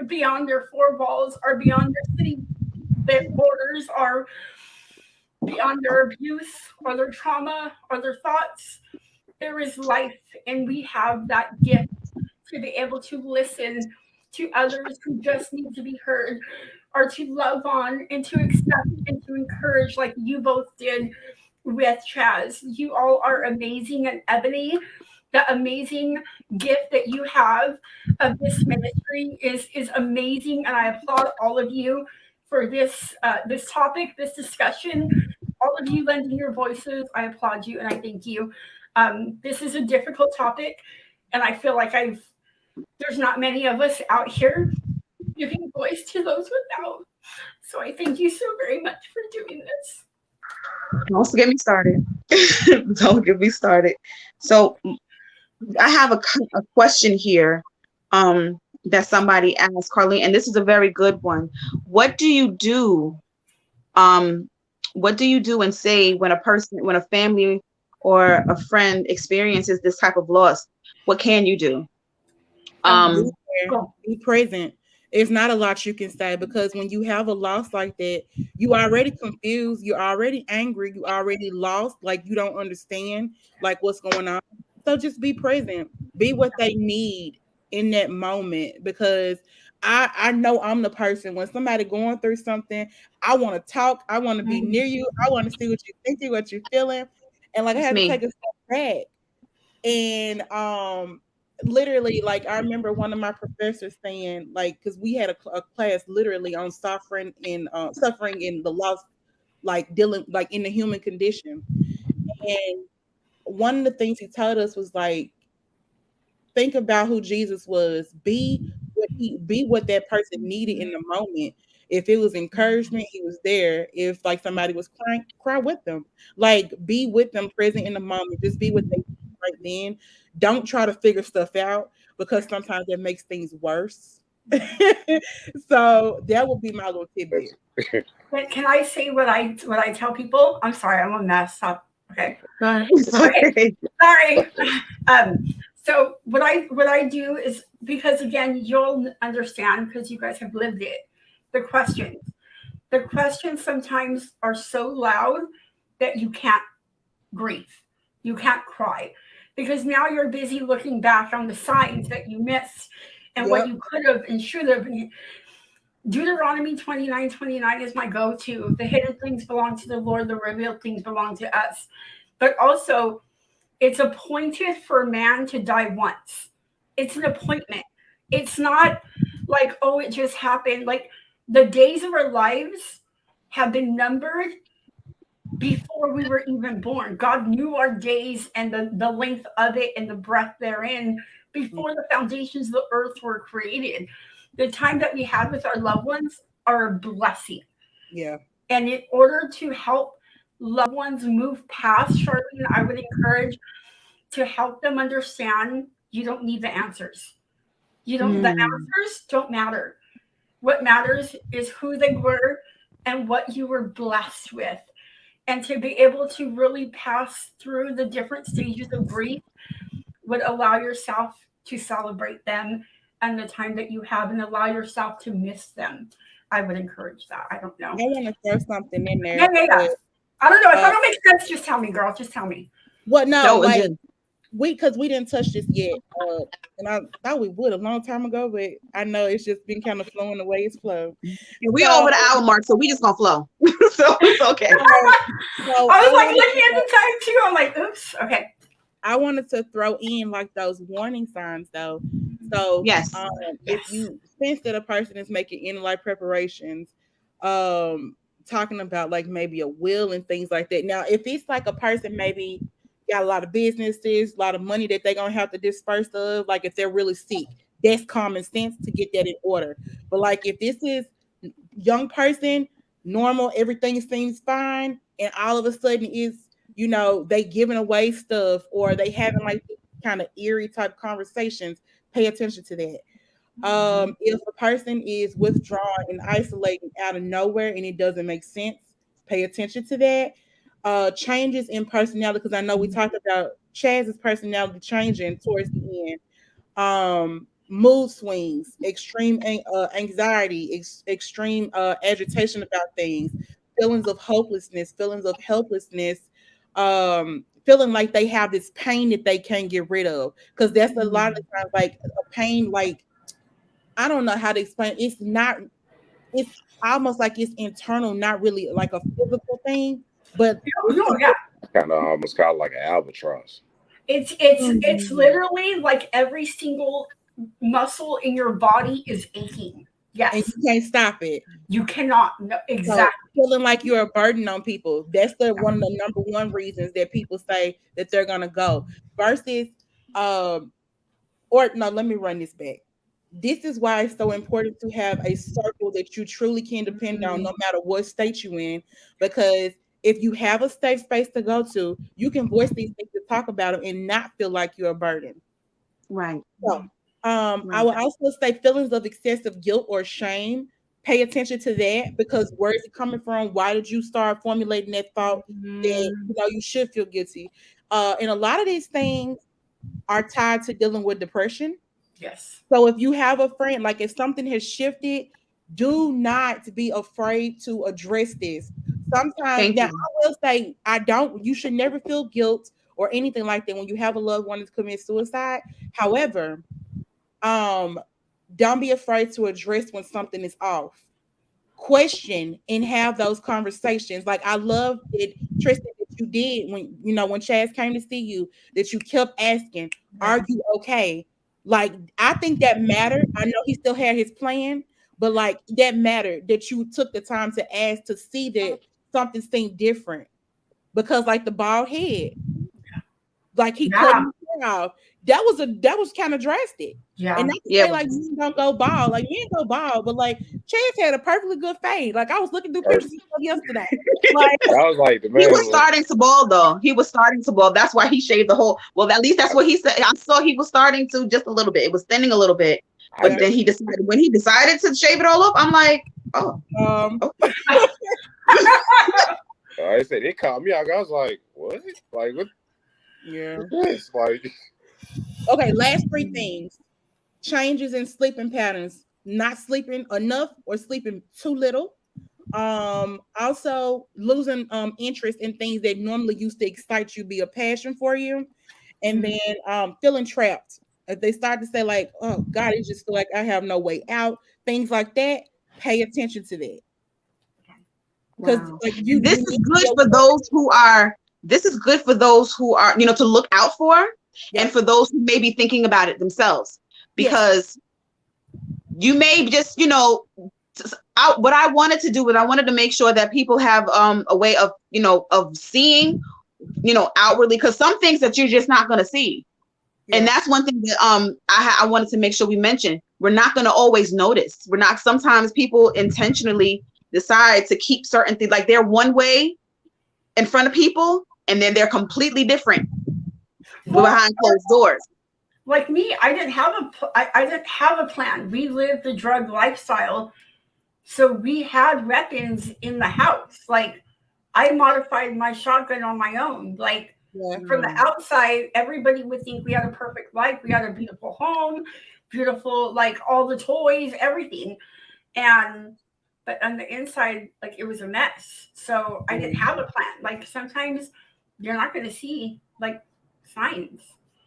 beyond their four walls or beyond their city borders or beyond their abuse or their trauma or their thoughts. There is life, and we have that gift to be able to listen to others who just need to be heard, or to love on and to accept and to encourage, like you both did with Chaz. You all are amazing, and Ebony, the amazing gift that you have of this ministry is amazing, and I applaud all of you for this topic, this discussion. All of you lending your voices, I applaud you and I thank you. This is a difficult topic, and I feel like there's not many of us out here giving voice to those without. So I thank you so very much for doing this. Don't get me started. Don't get me started. So I have a question here that somebody asked, Carlene, and this is a very good one. What do you do? What do you do and say when a family or a friend experiences this type of loss? What can you do? Be present. It's not a lot you can say, because when you have a loss like that, you already confused, you're already angry, you already lost, like you don't understand like what's going on. So just be present, be what they need in that moment, because I know I'm the person, when somebody going through something, I want to talk, I want to be near you, I want to see what you're thinking, what you're feeling. And like I had to take a step back. And literally, like I remember one of my professors saying, like, because we had a class literally on suffering in the loss, like dealing like in the human condition. And one of the things he told us was like, think about who Jesus was, be what that person needed in the moment. If it was encouragement, he was there. If like somebody was crying, cry with them. Like be with them, present in the moment. Just be what they need right then. Don't try to figure stuff out, because sometimes that makes things worse. So that would be my little tidbit. But can I say what I tell people? I'm sorry, I'm a mess up. Okay. Okay. Sorry. So what I do is, because again, you'll understand because you guys have lived it. The questions sometimes are so loud that you can't grieve. You can't cry because now you're busy looking back on the signs that you missed and what you could have and should have. Deuteronomy 29:29 is my go-to. The hidden things belong to the Lord, the revealed things belong to us. But also, it's appointed for man to die once. It's an appointment. It's not like, oh, it just happened. Like, the days of our lives have been numbered before we were even born. God knew our days and the length of it and the breadth therein before the foundations of the earth were created. The time that we have with our loved ones are a blessing. Yeah. And in order to help loved ones move past, Charlene, I would encourage to help them understand you don't need the answers. The answers don't matter. What matters is who they were and what you were blessed with. And to be able to really pass through the different stages of grief would allow yourself to celebrate them and the time that you have and allow yourself to miss them. I would encourage that. I don't know. I want to throw something in there. Yeah. I don't know. If that don't make sense, just tell me, girl. Just tell me. What? No, like because we didn't touch this yet. And I thought we would a long time ago, but I know it's just been kind of flowing the way it's flowed. We over the hour mark, so we just gonna flow. So it's okay. So I was like looking at the time too. I'm like, oops. Okay. I wanted to throw in like those warning signs though. So yes, if you sense that a person is making in-life preparations, talking about like maybe a will and things like that. Now, if it's like a person maybe got a lot of businesses, a lot of money that they're gonna have to disperse of, like if they're really sick, that's common sense to get that in order. But like if this is young person, normal, everything seems fine, and all of a sudden is, you know, they giving away stuff or they having like kind of eerie type conversations, pay attention to that. If a person is withdrawn and isolating out of nowhere and it doesn't make sense, pay attention to that. Changes in personality, because I know we talked about Chaz's personality changing towards the end. Mood swings, extreme anxiety, extreme agitation about things, feelings of hopelessness, feelings of helplessness, feeling like they have this pain that they can't get rid of. Because that's a lot of times like a pain, like, I don't know how to explain. It's almost like it's internal, not really like a physical thing, but kind of almost called like an albatross. It's literally like every single muscle in your body is aching. Yes. And you can't stop it. You cannot. No, exactly. So feeling like you're a burden on people. That's one of the number one reasons that people say that they're gonna go. Versus let me run this back. This is why it's so important to have a circle that you truly can depend on no matter what state you're in. Because if you have a safe space to go to, you can voice these things to talk about them and not feel like you're a burden. Right. So I would also say feelings of excessive guilt or shame. Pay attention to that, because where is it coming from? Why did you start formulating that thought that you should feel guilty? And a lot of these things are tied to dealing with depression. Yes. So if you have a friend, like if something has shifted, do not be afraid to address this. Sometimes, I will say, you should never feel guilt or anything like that when you have a loved one that's committed suicide. However, don't be afraid to address when something is off. Question and have those conversations. Like I love it, Tristan, that you did when Chaz came to see you, that you kept asking, are you okay? Like, I think that mattered. I know he still had his plan, but like that mattered that you took the time to ask, to see that something seemed different. Because like the bald head, like he cut his hair off. That was kind of drastic. Yeah. And not to say like men don't go bald, like men go bald, but like Chaz had a perfectly good fade. Like I was looking through pictures yesterday. Like I was like, the man he was starting to bald though. He was starting to bald. That's why he shaved the whole. Well, at least that's what he said. I saw he was starting to just a little bit. It was thinning a little bit. But then when he decided to shave it all up, I'm like, oh. Okay. I said it caught me. I was like, what? Like what? Yeah. What's this? Like. Okay, last 3 things. Changes in sleeping patterns. Not sleeping enough or sleeping too little. Also losing interest in things that normally used to excite you, be a passion for you. And then feeling trapped. If they start to say like, oh God, it's just like I have no way out, things like that, pay attention to that. Because like this is good for those who are to look out for, and for those who may be thinking about it themselves, because you may just, what I wanted to do was I wanted to make sure that people have a way of, of seeing, outwardly, because some things that you're just not going to see. And that's one thing that I wanted to make sure we mention. We're not going to always notice. Sometimes people intentionally decide to keep certain things, like they're one way in front of people, and then they're completely different behind closed doors. Like me, I didn't have a plan. We lived the drug lifestyle, so we had weapons in the house. Like I modified my shotgun on my own. Like from the outside, everybody would think we had a perfect life. We had a beautiful home, beautiful, like all the toys, everything. But on the inside, like it was a mess. So I didn't have a plan. Like sometimes you're not going to see like signs.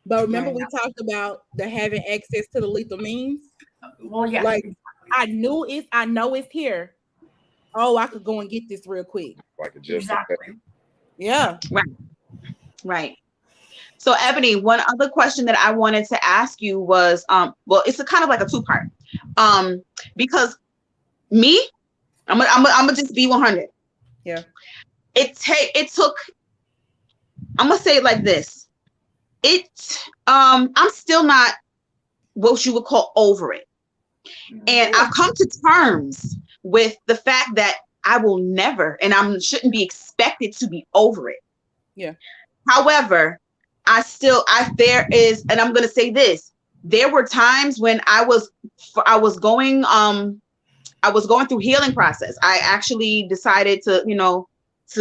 But remember we talked about the having access to the lethal means? Well, yeah. Like I know it's here. Oh, I could go and get this real quick. Like exactly. Yeah. Right. So Ebony, one other question that I wanted to ask you was, it's a kind of like a 2-part. Because me, I'm gonna just be 100. Yeah. It took, I'm gonna say it like this. I'm still not what you would call over it. And I've come to terms with the fact that I will never, and I shouldn't be expected to be over it. Yeah. However, there is, and I'm going to say this, there were times when I was going through healing process. I actually decided to,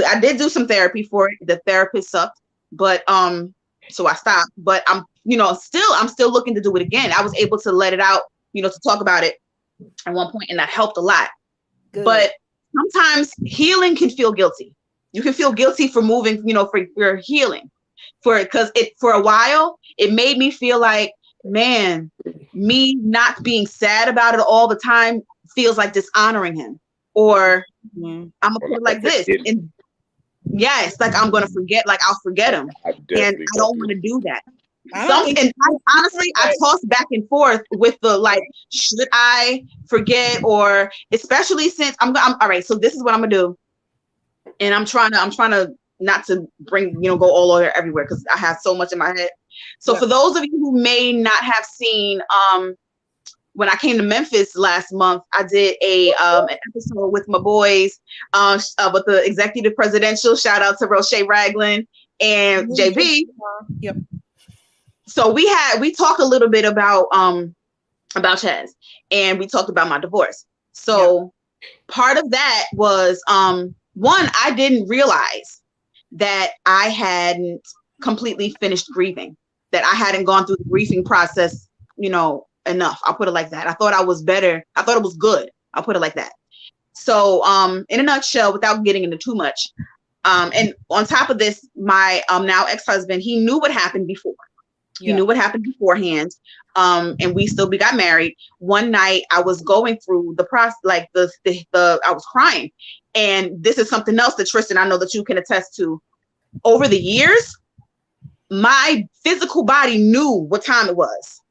I did do some therapy for it. The therapist sucked, but, so I stopped, but I'm still looking to do it again. I was able to let it out, to talk about it at one point, and that helped a lot. Good. But sometimes healing can feel guilty. You can feel guilty for moving, for your healing, because for a while it made me feel like, man, me not being sad about it all the time feels like dishonoring him, or I'm gonna put it like this. And yes, like I'm gonna forget, like I'll forget him, and I don't want to do that. Honestly, I toss back and forth with the like, should I forget, or especially since I'm all right. So this is what I'm gonna do, and I'm trying to not to bring go all over everywhere because I have so much in my head. So for those of you who may not have seen, when I came to Memphis last month, I did an episode with my boys, with the executive presidential. Shout out to Roche Ragland and JB. Yep. So we talked a little bit about Chaz, and we talked about my divorce. So part of that was one, I didn't realize that I hadn't completely finished grieving, that I hadn't gone through the grieving process, enough. I'll put it like that. I thought I was better. I thought it was good. I'll put it like that. So in a nutshell, without getting into too much, and on top of this, my now ex-husband, he knew what happened before. He knew what happened beforehand. And we got married. One night I was going through the process, like I was crying. And this is something else that Tristan, I know that you can attest to. Over the years, my physical body knew what time it was.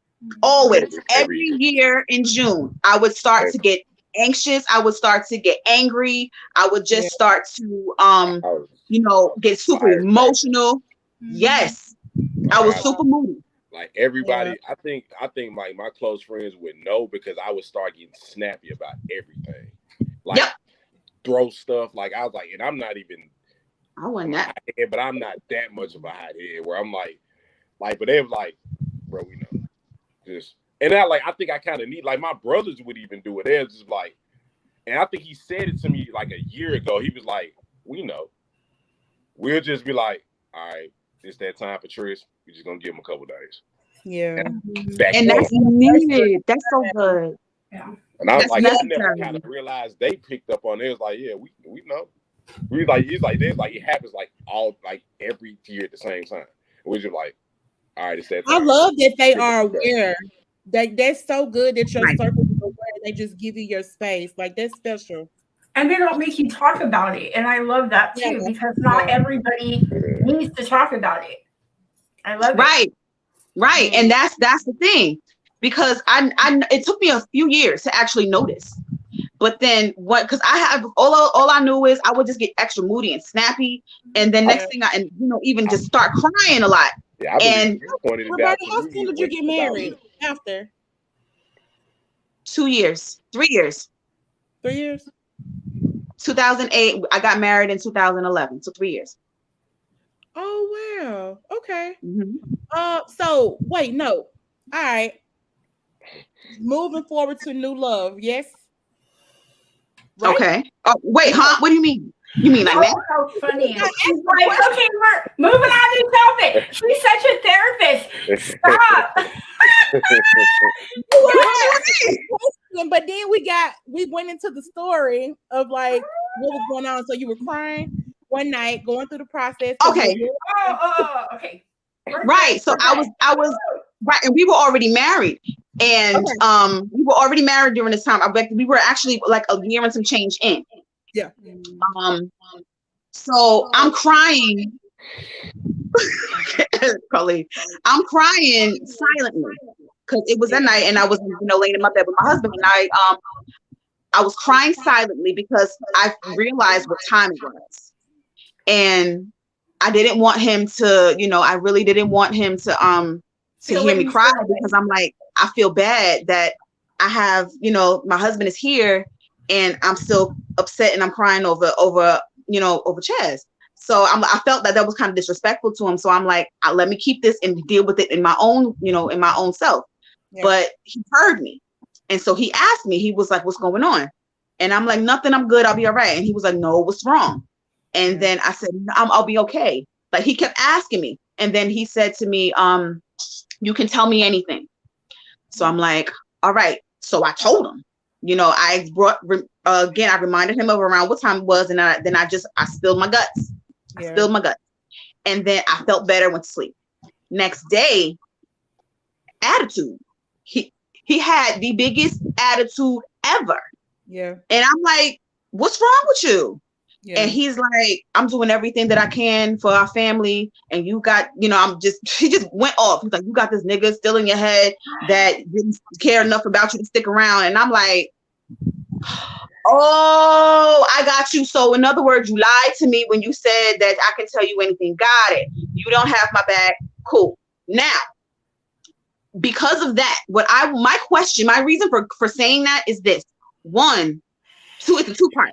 Always. Every year in June, I would start to get anxious. I would start to get angry. I would just start to, get super emotional. Yes. I was super moody. Like everybody, I think like my close friends would know, because I would start getting snappy about everything. Like throw stuff. Like I was like, and I'm not even, I wasn't that, but I'm not that much of a hothead where I'm like, but they were like, bro, we know. And I think I kind of need, like, my brothers would even do it. They're just like, and I think he said it to me like a year ago. He was like, we know. We'll just be like, all right, it's that time for Tris. We're just going to give him a couple days. Yeah. And that's needed. That's so good. Yeah. And I was That's like, I necessary. never kind of realized they picked up on it. It was like, yeah, we know. We like, it's like this, like it happens like every year at the same time. We're just like, all right, it's that time. I love that they are aware. That's so good that your circle is aware. They just give you your space. Like, that's special. And they don't make you talk about it. And I love that too, because not everybody needs to talk about it. I love it. Right. And that's the thing, because I it took me a few years to actually notice. But then because I have all I knew is I would just get extra moody and snappy, and then next thing even just start crying a lot. Yeah, and Roberta, how soon did you get married? After 2 years, 3 years. 3 years. 2008. I got married in 2011, so 3 years. Oh wow. Okay. Mm-hmm. So wait, no. All right. Moving forward to new love. Yes. Right? Okay. Oh wait, huh? What do you mean? You mean like that? How funny. She's like, okay, we're moving on to topic. She's such a therapist. Stop. But then we went into the story of like what was going on. So you were crying one night, going through the process. Okay. Okay. Right. So I was right, and we were already married. And we were already married during this time. We were actually like a year and some change in. Yeah. So I'm crying. I'm crying silently because it was a night, and I was laying in my bed with my husband, and I was crying silently because I realized what time it was, and I didn't want him to, I really didn't want him to hear me cry, because I'm like, I feel bad that I have, my husband is here and I'm still upset and I'm crying over Chaz. So I felt that was kind of disrespectful to him. So I'm like, let me keep this and deal with it in my own, in my own self. Yeah. But he heard me. And so he asked me, he was like, what's going on? And I'm like, nothing, I'm good. I'll be all right. And he was like, no, what's wrong? And then I said, I'll be okay. Like, he kept asking me. And then he said to me, you can tell me anything. So I'm like, all right. So I told him, I reminded him of around what time it was. And then I spilled my guts. Yeah. I spilled my guts. And then I felt better, went to sleep. Next day, attitude. He had the biggest attitude ever. Yeah. And I'm like, what's wrong with you? Yeah. And he's like, I'm doing everything that I can for our family. And you got, he just went off. He's like, you got this nigga still in your head that didn't care enough about you to stick around. And I'm like, oh, I got you. So in other words, you lied to me when you said that I can tell you anything. Got it. You don't have my back. Cool. Now, because of that, my reason for saying that is this. It's a two-part.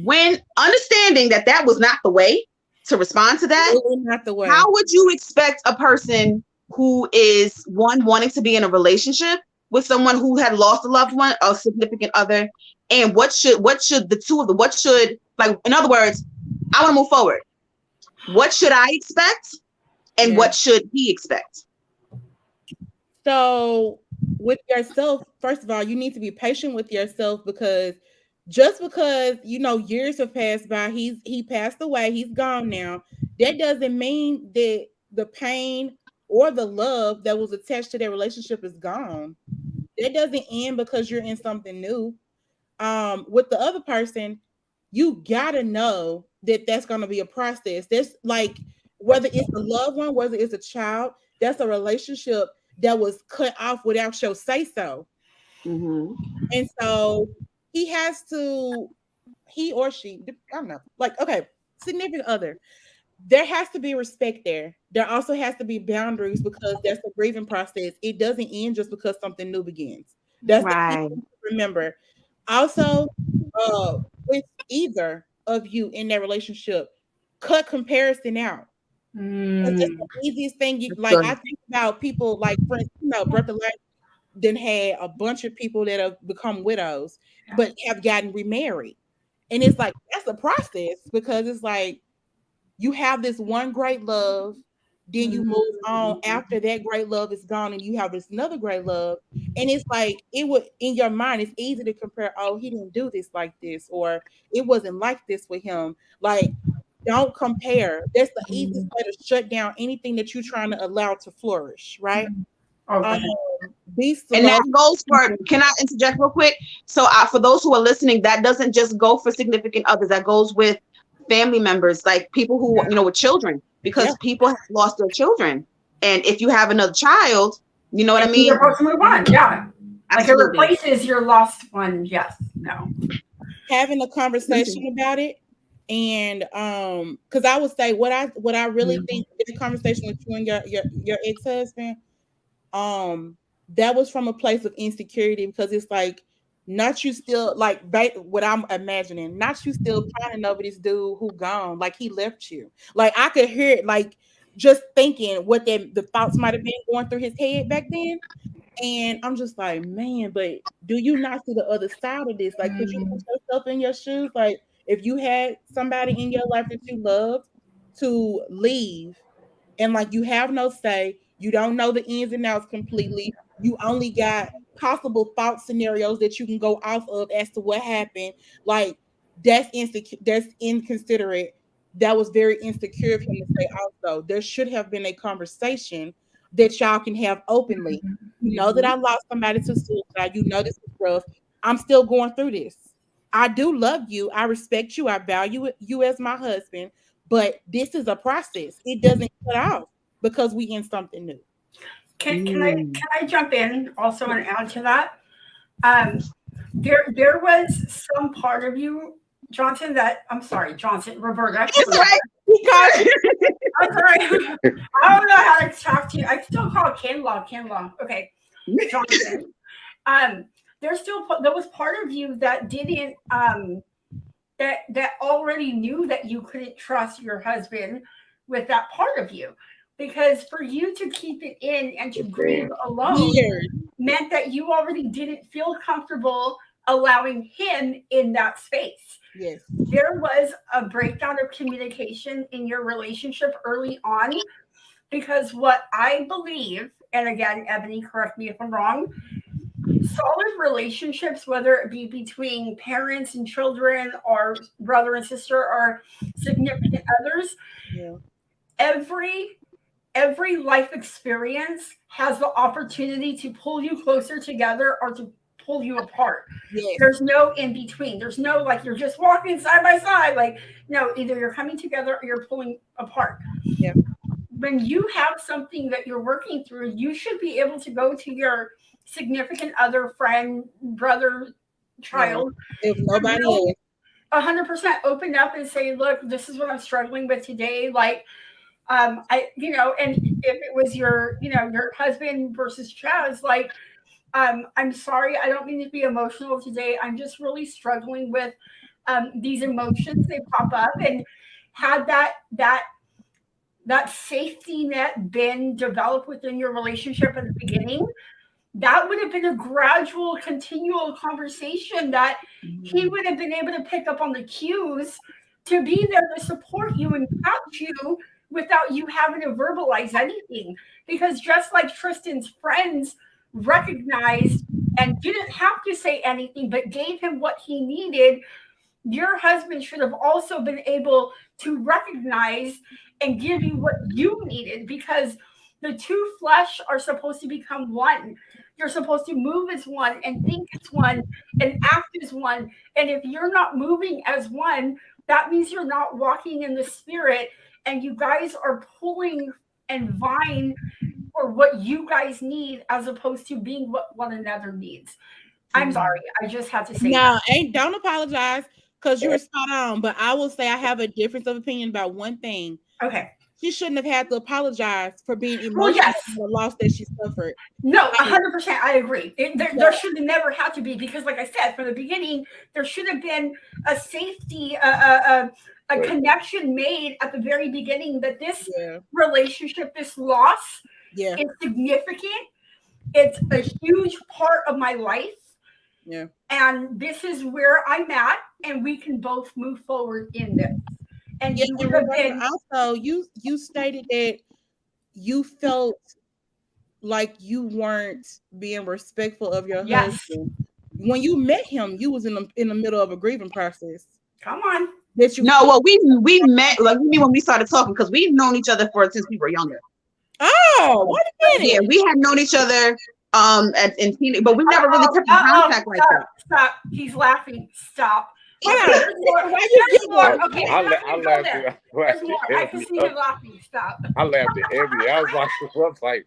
When understanding that was not the way to respond to that, not the way. How would you expect a person who is wanting to be in a relationship with someone who had lost a loved one, a significant other, and what should the two of them, in other words, I want to move forward. What should I expect, and what should he expect? So with yourself, first of all, you need to be patient with yourself, because just because years have passed by, he passed away, he's gone now, that doesn't mean that the pain or the love that was attached to their relationship is gone. That doesn't end because you're in something new. With the other person, you gotta know that that's gonna be a process. That's like, whether it's a loved one, whether it's a child, that's a relationship that was cut off without your say so. Mm-hmm. And so he or she, I don't know, significant other, there has to be respect there. There also has to be boundaries, because that's the grieving process. It doesn't end just because something new begins. That's right. The thing to remember. Also, with either of you in that relationship, cut comparison out. That's the easiest thing. I think about people like, friends, Bertha, then had a bunch of people that have become widows, but have gotten remarried. And it's like, that's a process, because it's like you have this one great love, then you move on after that great love is gone, and you have this another great love. And it's like, it would, in your mind, it's easy to compare, oh, he didn't do this like this, or it wasn't like this with him. Like, don't compare. That's the easiest way to shut down anything that you're trying to allow to flourish, right? Okay. Be slow. And that goes for, can I interject real quick? So for those who are listening, that doesn't just go for significant others. That goes with family members, like people who, you know, with children, because people have lost their children. And if you have another child, you know what I mean? You're supposed to move on. Yeah. Absolutely. Like it replaces your lost one. Yes. No. Having a conversation about it. And because I would say what I really think the conversation with you and your ex-husband, that was from a place of insecurity, because it's like, not you still, like, what I'm imagining, not you still pining over this dude who gone, like he left you. Like, I could hear it, like, just thinking what the thoughts might have been going through his head back then. And I'm just like, man, but do you not see the other side of this? Like, could you put yourself in your shoes? Like, if you had somebody in your life that you loved to leave, and like you have no say, you don't know the ins and outs completely, you only got possible thought scenarios that you can go off of as to what happened. Like, that's inconsiderate. That was very insecure of him to say. Also, there should have been a conversation that y'all can have openly. You know that I lost somebody to suicide. You know this is rough. I'm still going through this. I do love you. I respect you. I value you as my husband. But this is a process. It doesn't cut off because we in something new. Can I jump in also and add to that? There was some part of you, Johnson, Roberta. It's right. I'm sorry. I don't know how to talk to you. I still call Kinlaw. Okay, Johnson. There was part of you that didn't that already knew that you couldn't trust your husband with that part of you, because for you to keep it in and to grieve alone meant that you already didn't feel comfortable allowing him in that space. Yes. There was a breakdown of communication in your relationship early on, because what I believe, and again, Ebony, correct me if I'm wrong, solid relationships, whether it be between parents and children or brother and sister or significant others, every life experience has the opportunity to pull you closer together or to pull you apart. Yes. There's no in between. There's no like you're just walking side by side. Like, no, either you're coming together or you're pulling apart. Yeah. When you have something that you're working through, you should be able to go to your significant other, friend, brother, child. If nobody else. 100% open up and say, look, this is what I'm struggling with today. Like, and if it was your husband versus Chaz, like, I'm sorry, I don't mean to be emotional today. I'm just really struggling with these emotions. They pop up, and had that safety net been developed within your relationship at the beginning, that would have been a gradual, continual conversation that he would have been able to pick up on the cues to be there to support you and catch you without you having to verbalize anything. Because just like Tristan's friends recognized and didn't have to say anything, but gave him what he needed, your husband should have also been able to recognize and give you what you needed, because the two flesh are supposed to become one. You're supposed to move as one and think as one and act as one. And if you're not moving as one, that means you're not walking in the spirit, and you guys are pulling and vying for what you guys need as opposed to being what one another needs. I'm sorry. I just had to say don't apologize, because you were spot on. But I will say I have a difference of opinion about one thing. Okay. She shouldn't have had to apologize for being emotional for the loss that she suffered. No, 100%. I agree. There should have never had to be, because, like I said, from the beginning, there should have been a safety, a connection made at the very beginning that this relationship, this loss is significant. It's a huge part of my life. Yeah. And this is where I'm at, and we can both move forward in this. And Yeah, you and would have Roberta, been also you stated that you felt like you weren't being respectful of your Yes. husband. When you met him, you was in the middle of a grieving process. Come on. That you No, well, we met like when we started talking because we've known each other since we were younger. Oh, wait a minute. Yeah, we had known each other in teen, but we never really kept in contact like that. Stop. He's laughing. Stop. Hold on. There's more. Why you There's get more. more? Okay, I I'm not gonna go laughed there. at There's more. I can see him laughing. Stop. I laughed at Ebony. I was like,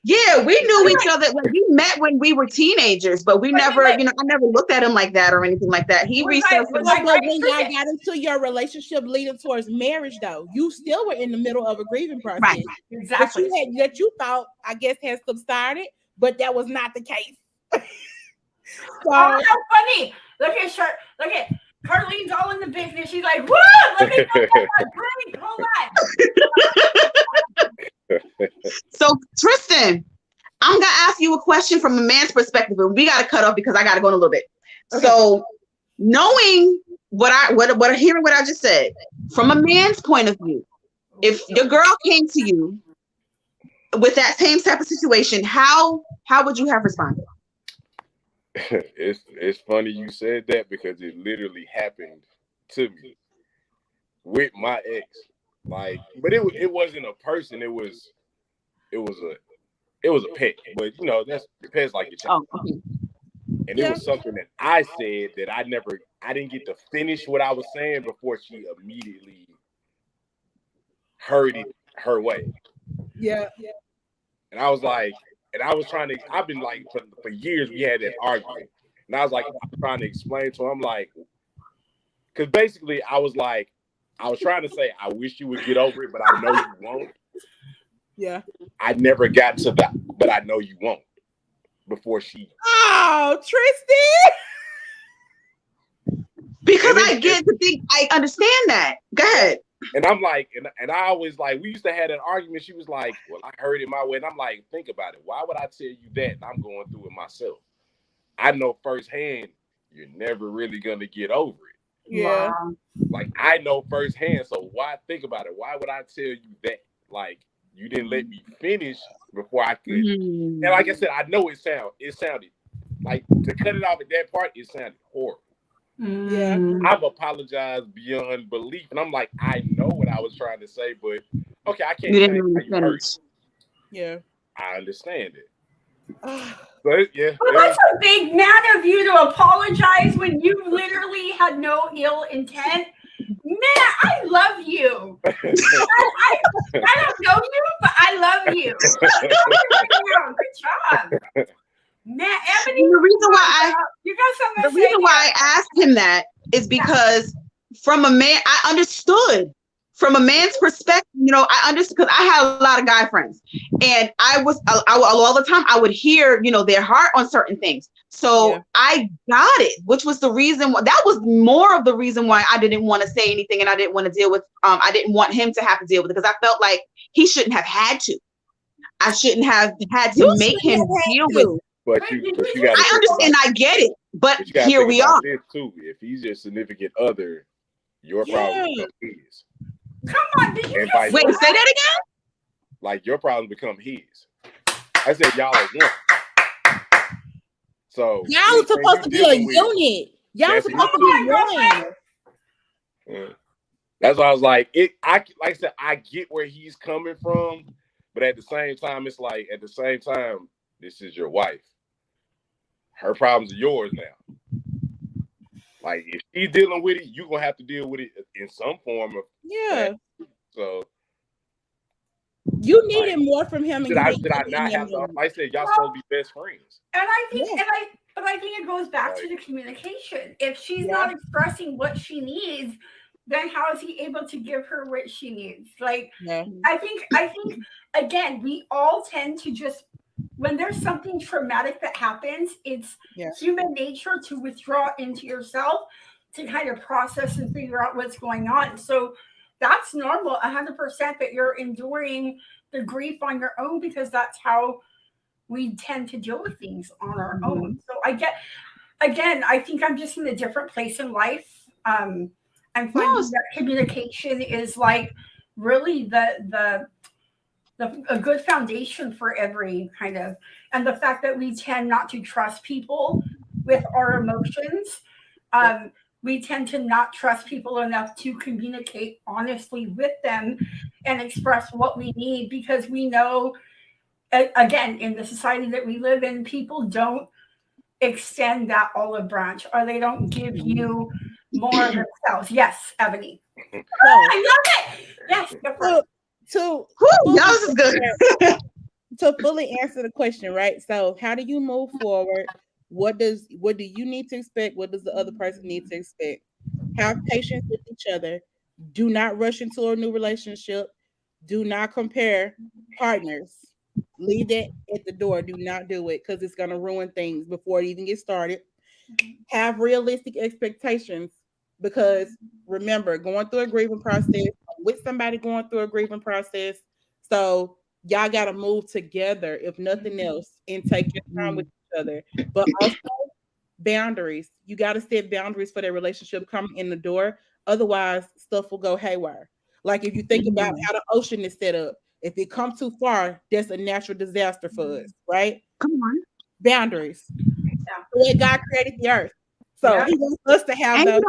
Yeah, we knew each other. Like we met when we were teenagers, but we never, I never looked at him like that or anything like that. He reached out to me. But when y'all got into your relationship leading towards marriage, though, you still were in the middle of a grieving process. Right. Exactly. That you thought, I guess, had subsided, but that was not the case. Oh, how funny! Look at Carlene's all in the business. She's like, "Woo! Let me go get my drink. Hold on." So Tristan, I'm gonna ask you a question from a man's perspective, and we gotta cut off because I gotta go in a little bit. Okay. So, knowing hearing what I just said, from a man's point of view, if your girl came to you with that same type of situation, how would you have responded? It's funny you said that because it literally happened to me with my ex. Like, but it wasn't a person. It was a pet. But that's the pet's like your child. Oh, okay. And it was something that I said that I didn't get to finish what I was saying before she immediately heard it her way. Yeah. And I was like, I've been like, for years we had that argument. And I was like, I'm trying to explain to him, like, because basically I was trying to say, I wish you would get over it, but I know you won't. Yeah. I never got to that, but I know you won't before she. Oh, Tristan. Because I understand that. Go ahead. And I'm like, and I always like, we used to have an argument. She was like, well, I heard it my way. And I'm like, think about it. Why would I tell you that? And I'm going through it myself. I know firsthand, you're never really going to get over it. Yeah. Like, I know firsthand. So why think about it? Why would I tell you that? Like, you didn't let me finish before I could. And like I said, I know it sounded like, to cut it off at that part, it sounded horrible. Yeah. I've apologized beyond belief, and I'm like, I know what I was trying to say, but okay, I can't. You didn't really finish. Yeah, I understand it. But yeah, well, that's a big man of you to apologize when you literally had no ill intent. Man, I love you. I don't know you, but I love you. Good job. Man, Ebony, the reason why you got something to say. The reason why I asked him that is because from a man, I understood from a man's perspective. I understood because I had a lot of guy friends, and I all the time I would hear their heart on certain things. So I got it, which was the reason why. That was more of the reason why I didn't want to say anything, and I didn't want to deal with. I didn't want him to have to deal with it because I felt like he shouldn't have had to. I shouldn't have had to make him deal with it. But you got. I understand. I get it. But here we are. This too. If he's your significant other, your problem becomes his. Come on, did you wait? Say that again. Like your problem become his. I said y'all are one. So y'all are supposed to be a unit. Y'all are supposed to be one. Yeah. That's why I was like, like I said, I get where he's coming from, but at the same time, it's like this is your wife. Her problems are yours now. Like if she's dealing with it, you're gonna have to deal with it in some form of So you needed more from him. Did I not have to? Like I said, y'all supposed to be best friends. And I think, but I think it goes back to the communication. If she's not expressing what she needs, then how is he able to give her what she needs? Like I think again, we all tend to just. When there's something traumatic that happens, it's human nature to withdraw into yourself to kind of process and figure out what's going on. So that's normal, 100% that you're enduring the grief on your own because that's how we tend to deal with things on our own. So I think I'm just in a different place in life. I'm finding that communication is like really a good foundation for every kind of, and the fact that we tend not to trust people with our emotions. We tend to not trust people enough to communicate honestly with them and express what we need, because we know, again, in the society that we live in, people don't extend that olive branch, or they don't give you more of themselves. Yes, Ebony. I love it. Yes. To fully answer the question, right? So how do you move forward? What do you need to expect? What does the other person need to expect? Have patience with each other. Do not rush into a new relationship. Do not compare partners. Leave that at the door. Do not do it, because it's going to ruin things before it even gets started. Have realistic expectations, because remember, going through a grieving process with somebody going through a grieving process. So y'all got to move together, if nothing else, and take your time with each other. But also boundaries. You got to set boundaries for that relationship coming in the door. Otherwise, stuff will go haywire. Like if you think about how the ocean is set up, if it comes too far, that's a natural disaster for us, right? Come on. Boundaries. The way God created the earth. So he wants us to have those.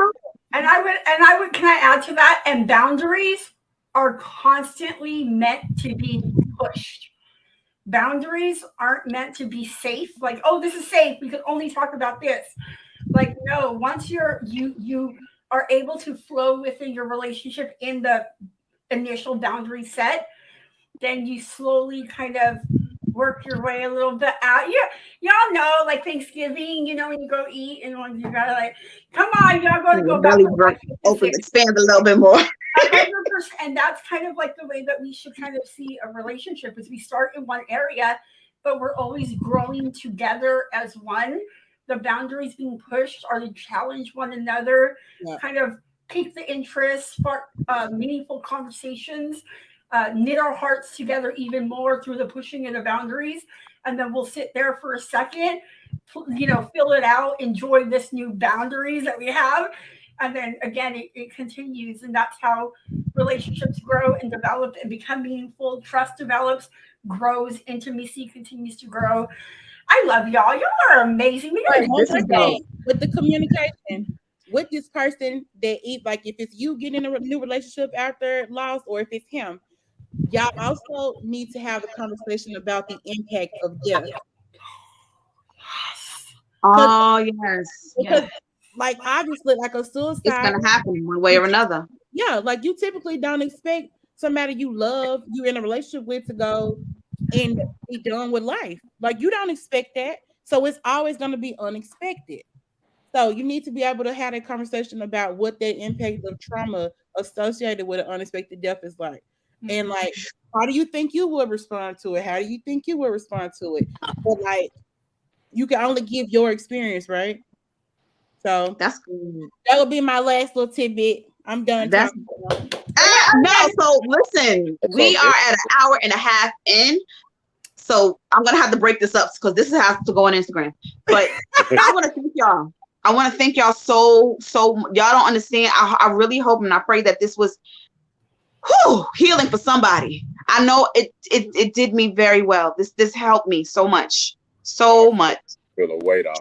And I would, can I add to that? And boundaries are constantly meant to be pushed. Boundaries aren't meant to be safe. Like, oh, this is safe, we can only talk about this. Like, no, once you are able to flow within your relationship in the initial boundary set, then you slowly kind of work your way a little bit out. Y'all know, like Thanksgiving, when you go eat and when you gotta like, come on, y'all gotta go back. Expand a little bit more. 100%. And that's kind of like the way that we should kind of see a relationship, is we start in one area, but we're always growing together as one. The boundaries being pushed are to challenge one another, kind of pique the interest, spark meaningful conversations, knit our hearts together even more through the pushing and the boundaries. And then we'll sit there for a second, fill it out, enjoy this new boundaries that we have. And then again, it continues. And that's how relationships grow and develop and become meaningful. Trust develops, grows, intimacy continues to grow. I love y'all. Y'all are amazing. With the communication with this person that like if it's you getting in a new relationship after loss, or if it's him, y'all also need to have a conversation about the impact of death. Oh, yes. Because like obviously, like a suicide, it's gonna happen one way or another. Yeah, like you typically don't expect somebody you love, you in a relationship with, to go and be done with life. Like you don't expect that. So it's always going to be unexpected. So you need to be able to have a conversation about what that impact of trauma associated with an unexpected death is like. And like, how do you think you would respond to it? How do you think you would respond to it? But like, you can only give your experience, right? So that's good. That would be my last little tidbit. I'm done. No, so listen, we are at an hour and a half in. So I'm gonna have to break this up because this has to go on Instagram. But I want to thank y'all. I want to thank y'all so y'all don't understand. I really hope and I pray that this was healing for somebody. I know it did me very well. This helped me so much. So much. Feel a weight off.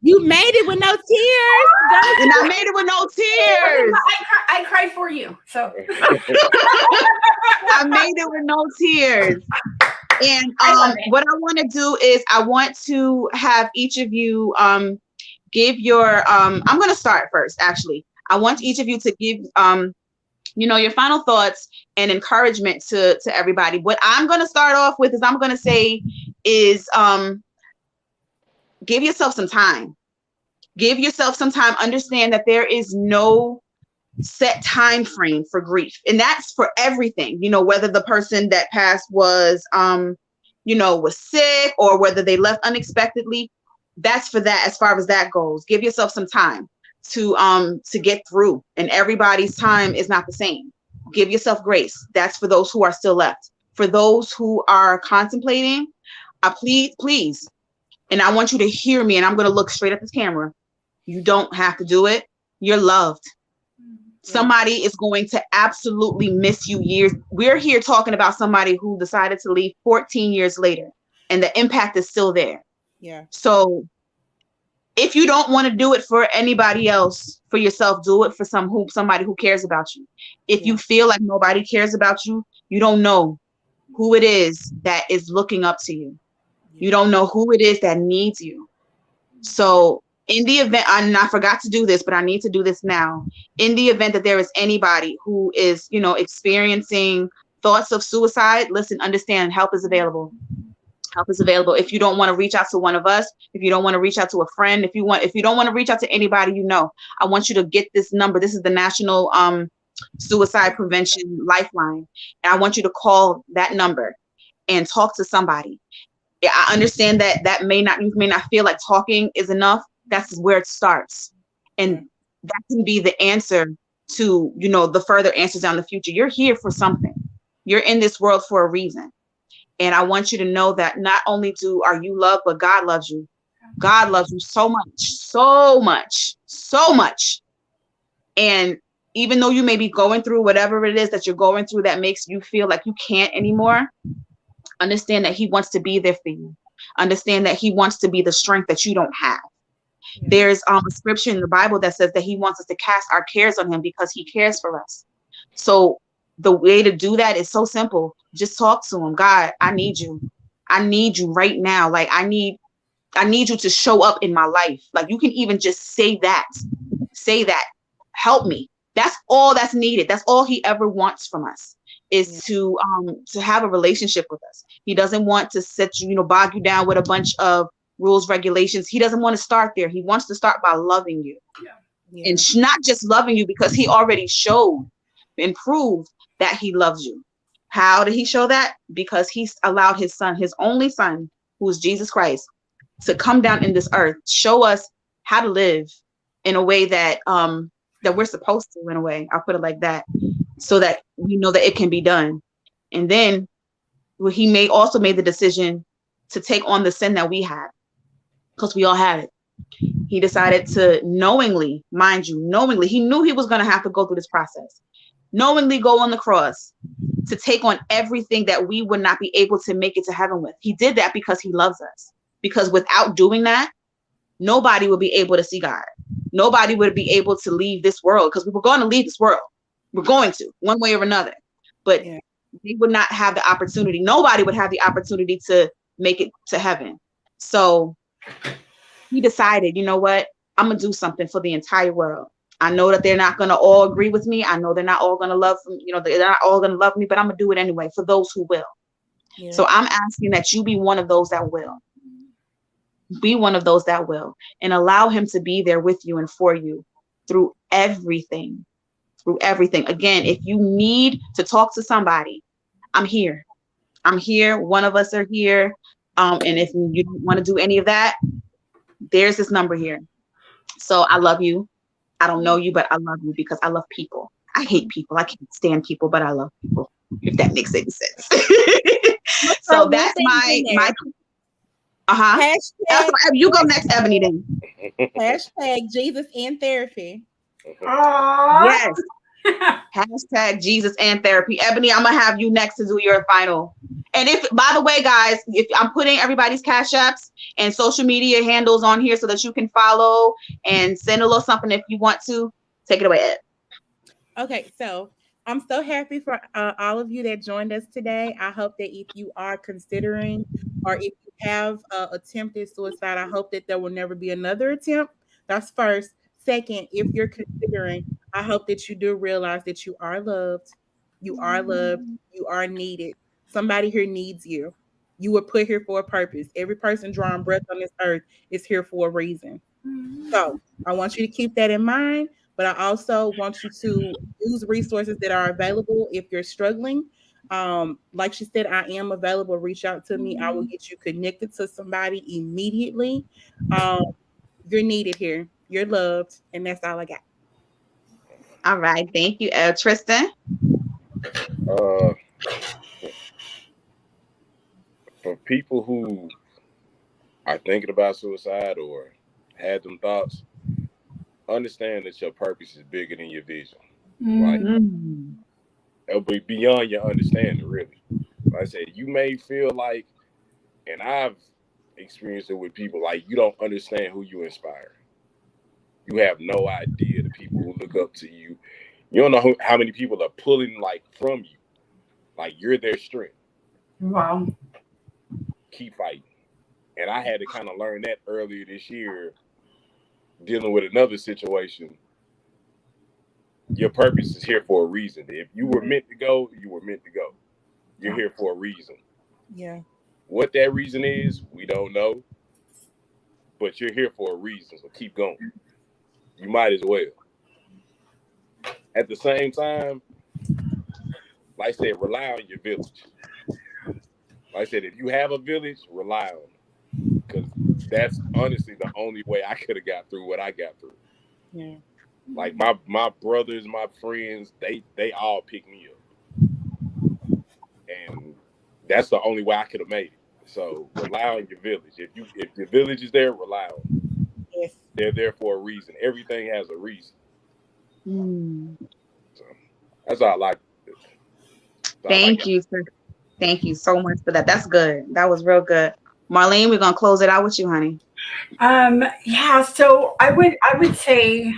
You made it with no tears. And I made it with no tears. I cried for you. So I made it with no tears. And what I want to do is I want to have each of you give your I'm going to start first, actually. I want each of you to give your final thoughts and encouragement to everybody. What I'm going to start off with is I'm going to say is give yourself some time. Give yourself some time. Understand that there is no set time frame for grief. And that's for everything, whether the person that passed was, was sick or whether they left unexpectedly. That's for that. As far as that goes, give yourself some time to get through. And everybody's time is not the same. Give yourself grace. That's for those who are still left. For those who are contemplating, please, and I want you to hear me, and I'm going to look straight at this camera. You don't have to do it. You're loved. Somebody is going to absolutely miss you years. We're here talking about somebody who decided to leave 14 years later, and the impact is still there. Yeah. So if you don't want to do it for anybody else, for yourself, do it for somebody who cares about you. If you feel like nobody cares about you, you don't know who it is that is looking up to you. You don't know who it is that needs you. So in the event, and I forgot to do this, but I need to do this now. In the event that there is anybody who is, experiencing thoughts of suicide, listen, understand, help is available. Help is available. If you don't want to reach out to one of us, if you don't want to reach out to a friend, if you don't want to reach out to anybody, I want you to get this number. This is the National Suicide Prevention Lifeline. And I want you to call that number and talk to somebody. Yeah, I understand that you may not feel like talking is enough. That's where it starts. And that can be the answer to, the further answers down the future. You're here for something. You're in this world for a reason. And I want you to know that not only are you loved, but God loves you. God loves you so much, so much, so much. And even though you may be going through whatever it is that you're going through that makes you feel like you can't anymore, understand that he wants to be there for you. Understand that he wants to be the strength that you don't have. Yeah. There's a scripture in the Bible that says that he wants us to cast our cares on him because he cares for us. So the way to do that is so simple. Just talk to him. God, I need you. I need you right now. Like, I need you to show up in my life. Like, you can even just say that. Help me. That's all that's needed. That's all he ever wants from us is to have a relationship with us. He doesn't want to set you, bog you down with a bunch of rules, regulations. He doesn't want to start there. He wants to start by loving you. Yeah. And not just loving you because he already showed and proved that he loves you. How did he show that? Because he allowed his son, his only son, who is Jesus Christ, to come down in this earth, show us how to live in a way that that we're supposed to, in a way. I'll put it like that, so that we know that it can be done. And then he also made the decision to take on the sin that we have, because we all have it. He decided to knowingly, he knew he was going to have to go through this process, knowingly go on the cross to take on everything that we would not be able to make it to heaven with. He did that because he loves us. Because without doing that, nobody would be able to see God. Nobody would be able to leave this world, because we were going to leave this world. We're going to, one way or another. But they would not have the opportunity. Nobody would have the opportunity to make it to heaven. So he decided, you know what? I'm going to do something for the entire world. I know that they're not going to all agree with me. I know they're not all going to love me. They're not all going to love me, but I'm going to do it anyway for those who will. Yeah. So I'm asking that you be one of those that will. Be one of those that will, and allow him to be there with you and for you through everything. Again, if you need to talk to somebody, I'm here. One of us are here. And if you don't want to do any of that, there's this number here. So I love you. I don't know you, but I love you because I love people. I hate people. I can't stand people, but I love people, if that makes any sense. So that's my Hashtag, you go next, Ebony, then. Hashtag Jesus and therapy. Yes. Hashtag Jesus and therapy. Ebony, I'm gonna have you next to do your final. And if, by the way, guys, if I'm putting everybody's Cash Apps and social media handles on here so that you can follow and send a little something if you want to. Take it away, Ed. Okay, so I'm so happy for all of you that joined us today. I hope that if you are considering, or if you have attempted suicide, I hope that there will never be another attempt. That's first. Second, if you're considering, I hope that you do realize that you are loved. You are loved. You are needed. Somebody here needs you. You were put here for a purpose. Every person drawing breath on this earth is here for a reason. So I want you to keep that in mind. But I also want you to use resources that are available if you're struggling. Like she said, I am available. Reach out to me. I will get you connected to somebody immediately. You're needed here. You're loved. And that's all I got. All right. Thank you, Tristan. For people who are thinking about suicide or had them thoughts, understand that your purpose is bigger than your vision. Like, it'll be beyond your understanding, really. Like I said, you may feel like, and I've experienced it with people, like you don't understand who you inspire. You have no idea the people who look up to you. You don't know how many people are pulling like from you. Like you're their strength. Wow. Keep fighting. And I had to kind of learn that earlier this year, dealing with another situation. Your purpose is here for a reason. If you were meant to go, you were meant to go. You're here for a reason. Yeah. What that reason is, we don't know. But you're here for a reason, so keep going. You might as well. At the same time, like I said, rely on your village. Like I said, if you have a village, rely on it. Because that's honestly the only way I could have got through what I got through. Yeah. Like my brothers, my friends, they all picked me up. And that's the only way I could have made it. So rely on your village. If your village is there, rely on them. Yes. They're there for a reason. Everything has a reason. So that's all I like. Thank you, sir. Thank you so much for that. That's good. That was real good. Marlene, we're gonna close it out with you, honey. Yeah, so I would say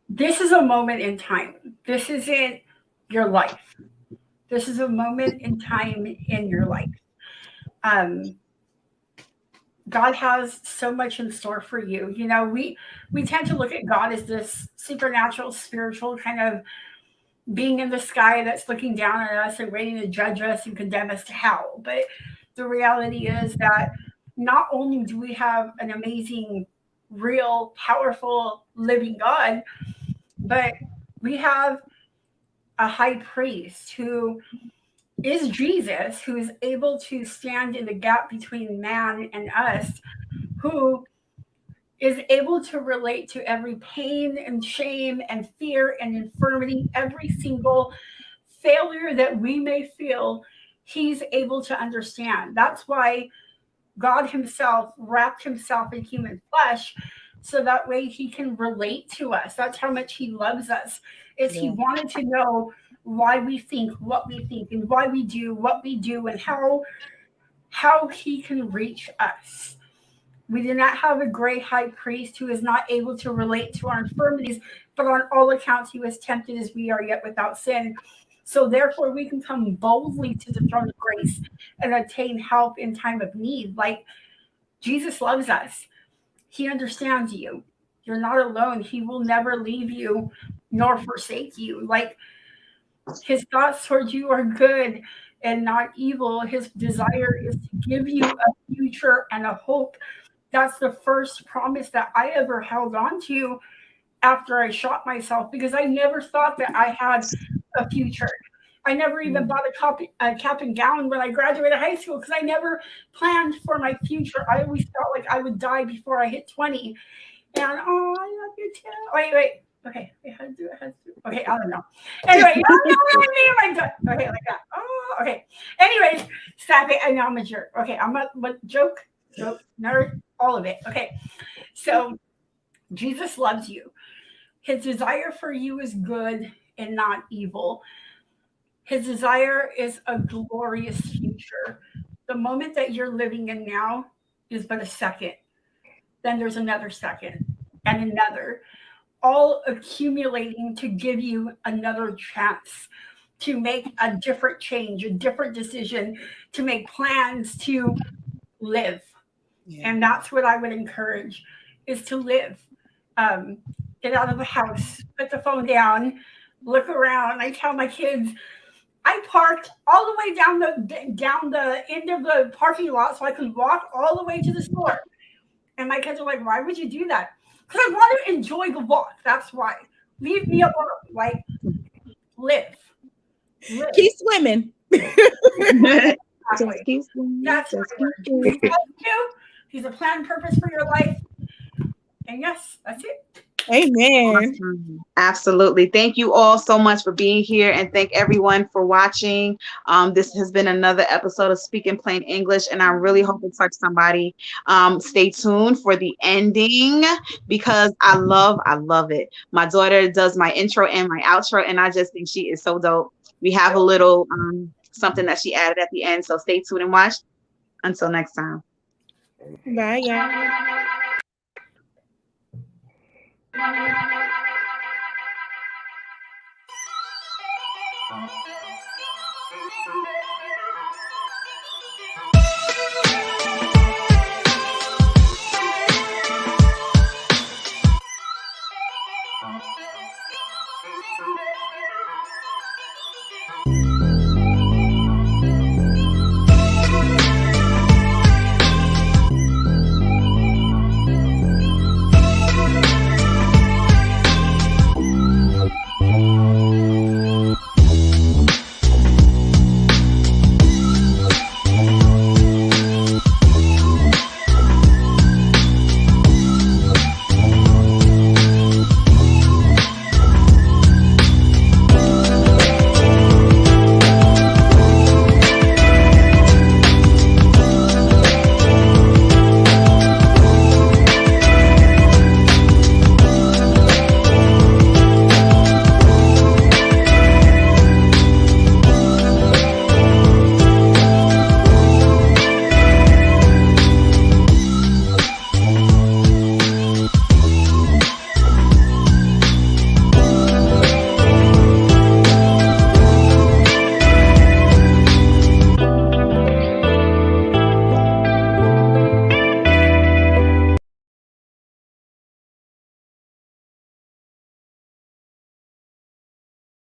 this is a moment in time. This isn't your life. This is a moment in time in your life. God has so much in store for you. You know, we tend to look at God as this supernatural, spiritual kind of being in the sky that's looking down at us and waiting to judge us and condemn us to hell. But the reality is that not only do we have an amazing, real, powerful, living God, but we have a high priest who is Jesus, who is able to stand in the gap between man and us, who is able to relate to every pain and shame and fear and infirmity, every single failure that we may feel, he's able to understand. That's why God himself wrapped himself in human flesh, so that way he can relate to us. That's how much he loves us. He wanted to know why we think what we think and why we do what we do and how he can reach us. We do not have a great high priest who is not able to relate to our infirmities, but on all accounts he was tempted as we are, yet without sin. So therefore we can come boldly to the throne of grace and obtain help in time of need. Like Jesus loves us. He understands you. You're not alone. He will never leave you nor forsake you. Like his thoughts towards you are good and not evil. His desire is to give you a future and a hope. That's the first promise that I ever held on to after I shot myself, because I never thought that I had a future. I never even bought a cap and gown when I graduated high school, because I never planned for my future. I always felt like I would die before I hit 20. And I love you too. Wait. Okay, how to do it? Okay, I don't know. Anyway, you don't know what I mean. Okay, like that. Oh, okay. Anyways, stop it. I know I'm a jerk. Okay, I'm a joke, nerd, all of it. Okay, so Jesus loves you. His desire for you is good and not evil. His desire is a glorious future. The moment that you're living in now is but a second. Then there's another second and another, all accumulating to give you another chance to make a different change, a different decision, to make plans, to live. Yeah. And that's what I would encourage, is to live. Get out of the house, put the phone down, look around. I tell my kids, I parked all the way down the end of the parking lot so I could walk all the way to the store. And my kids are like, why would you do that? Because I want to enjoy the walk. That's why. Leave me alone. Like, live. Keep swimming. Exactly. Keep swimming. That's what he loves you. He's a plan and purpose for your life. And yes, that's it. Amen. Awesome. Absolutely. Thank you all so much for being here, and thank everyone for watching. This has been another episode of Speaking Plain English, and I really hope it touched somebody. Stay tuned for the ending because I love it. My daughter does my intro and my outro, and I just think she is so dope. We have a little something that she added at the end, so stay tuned and watch. Until next time. Bye, y'all.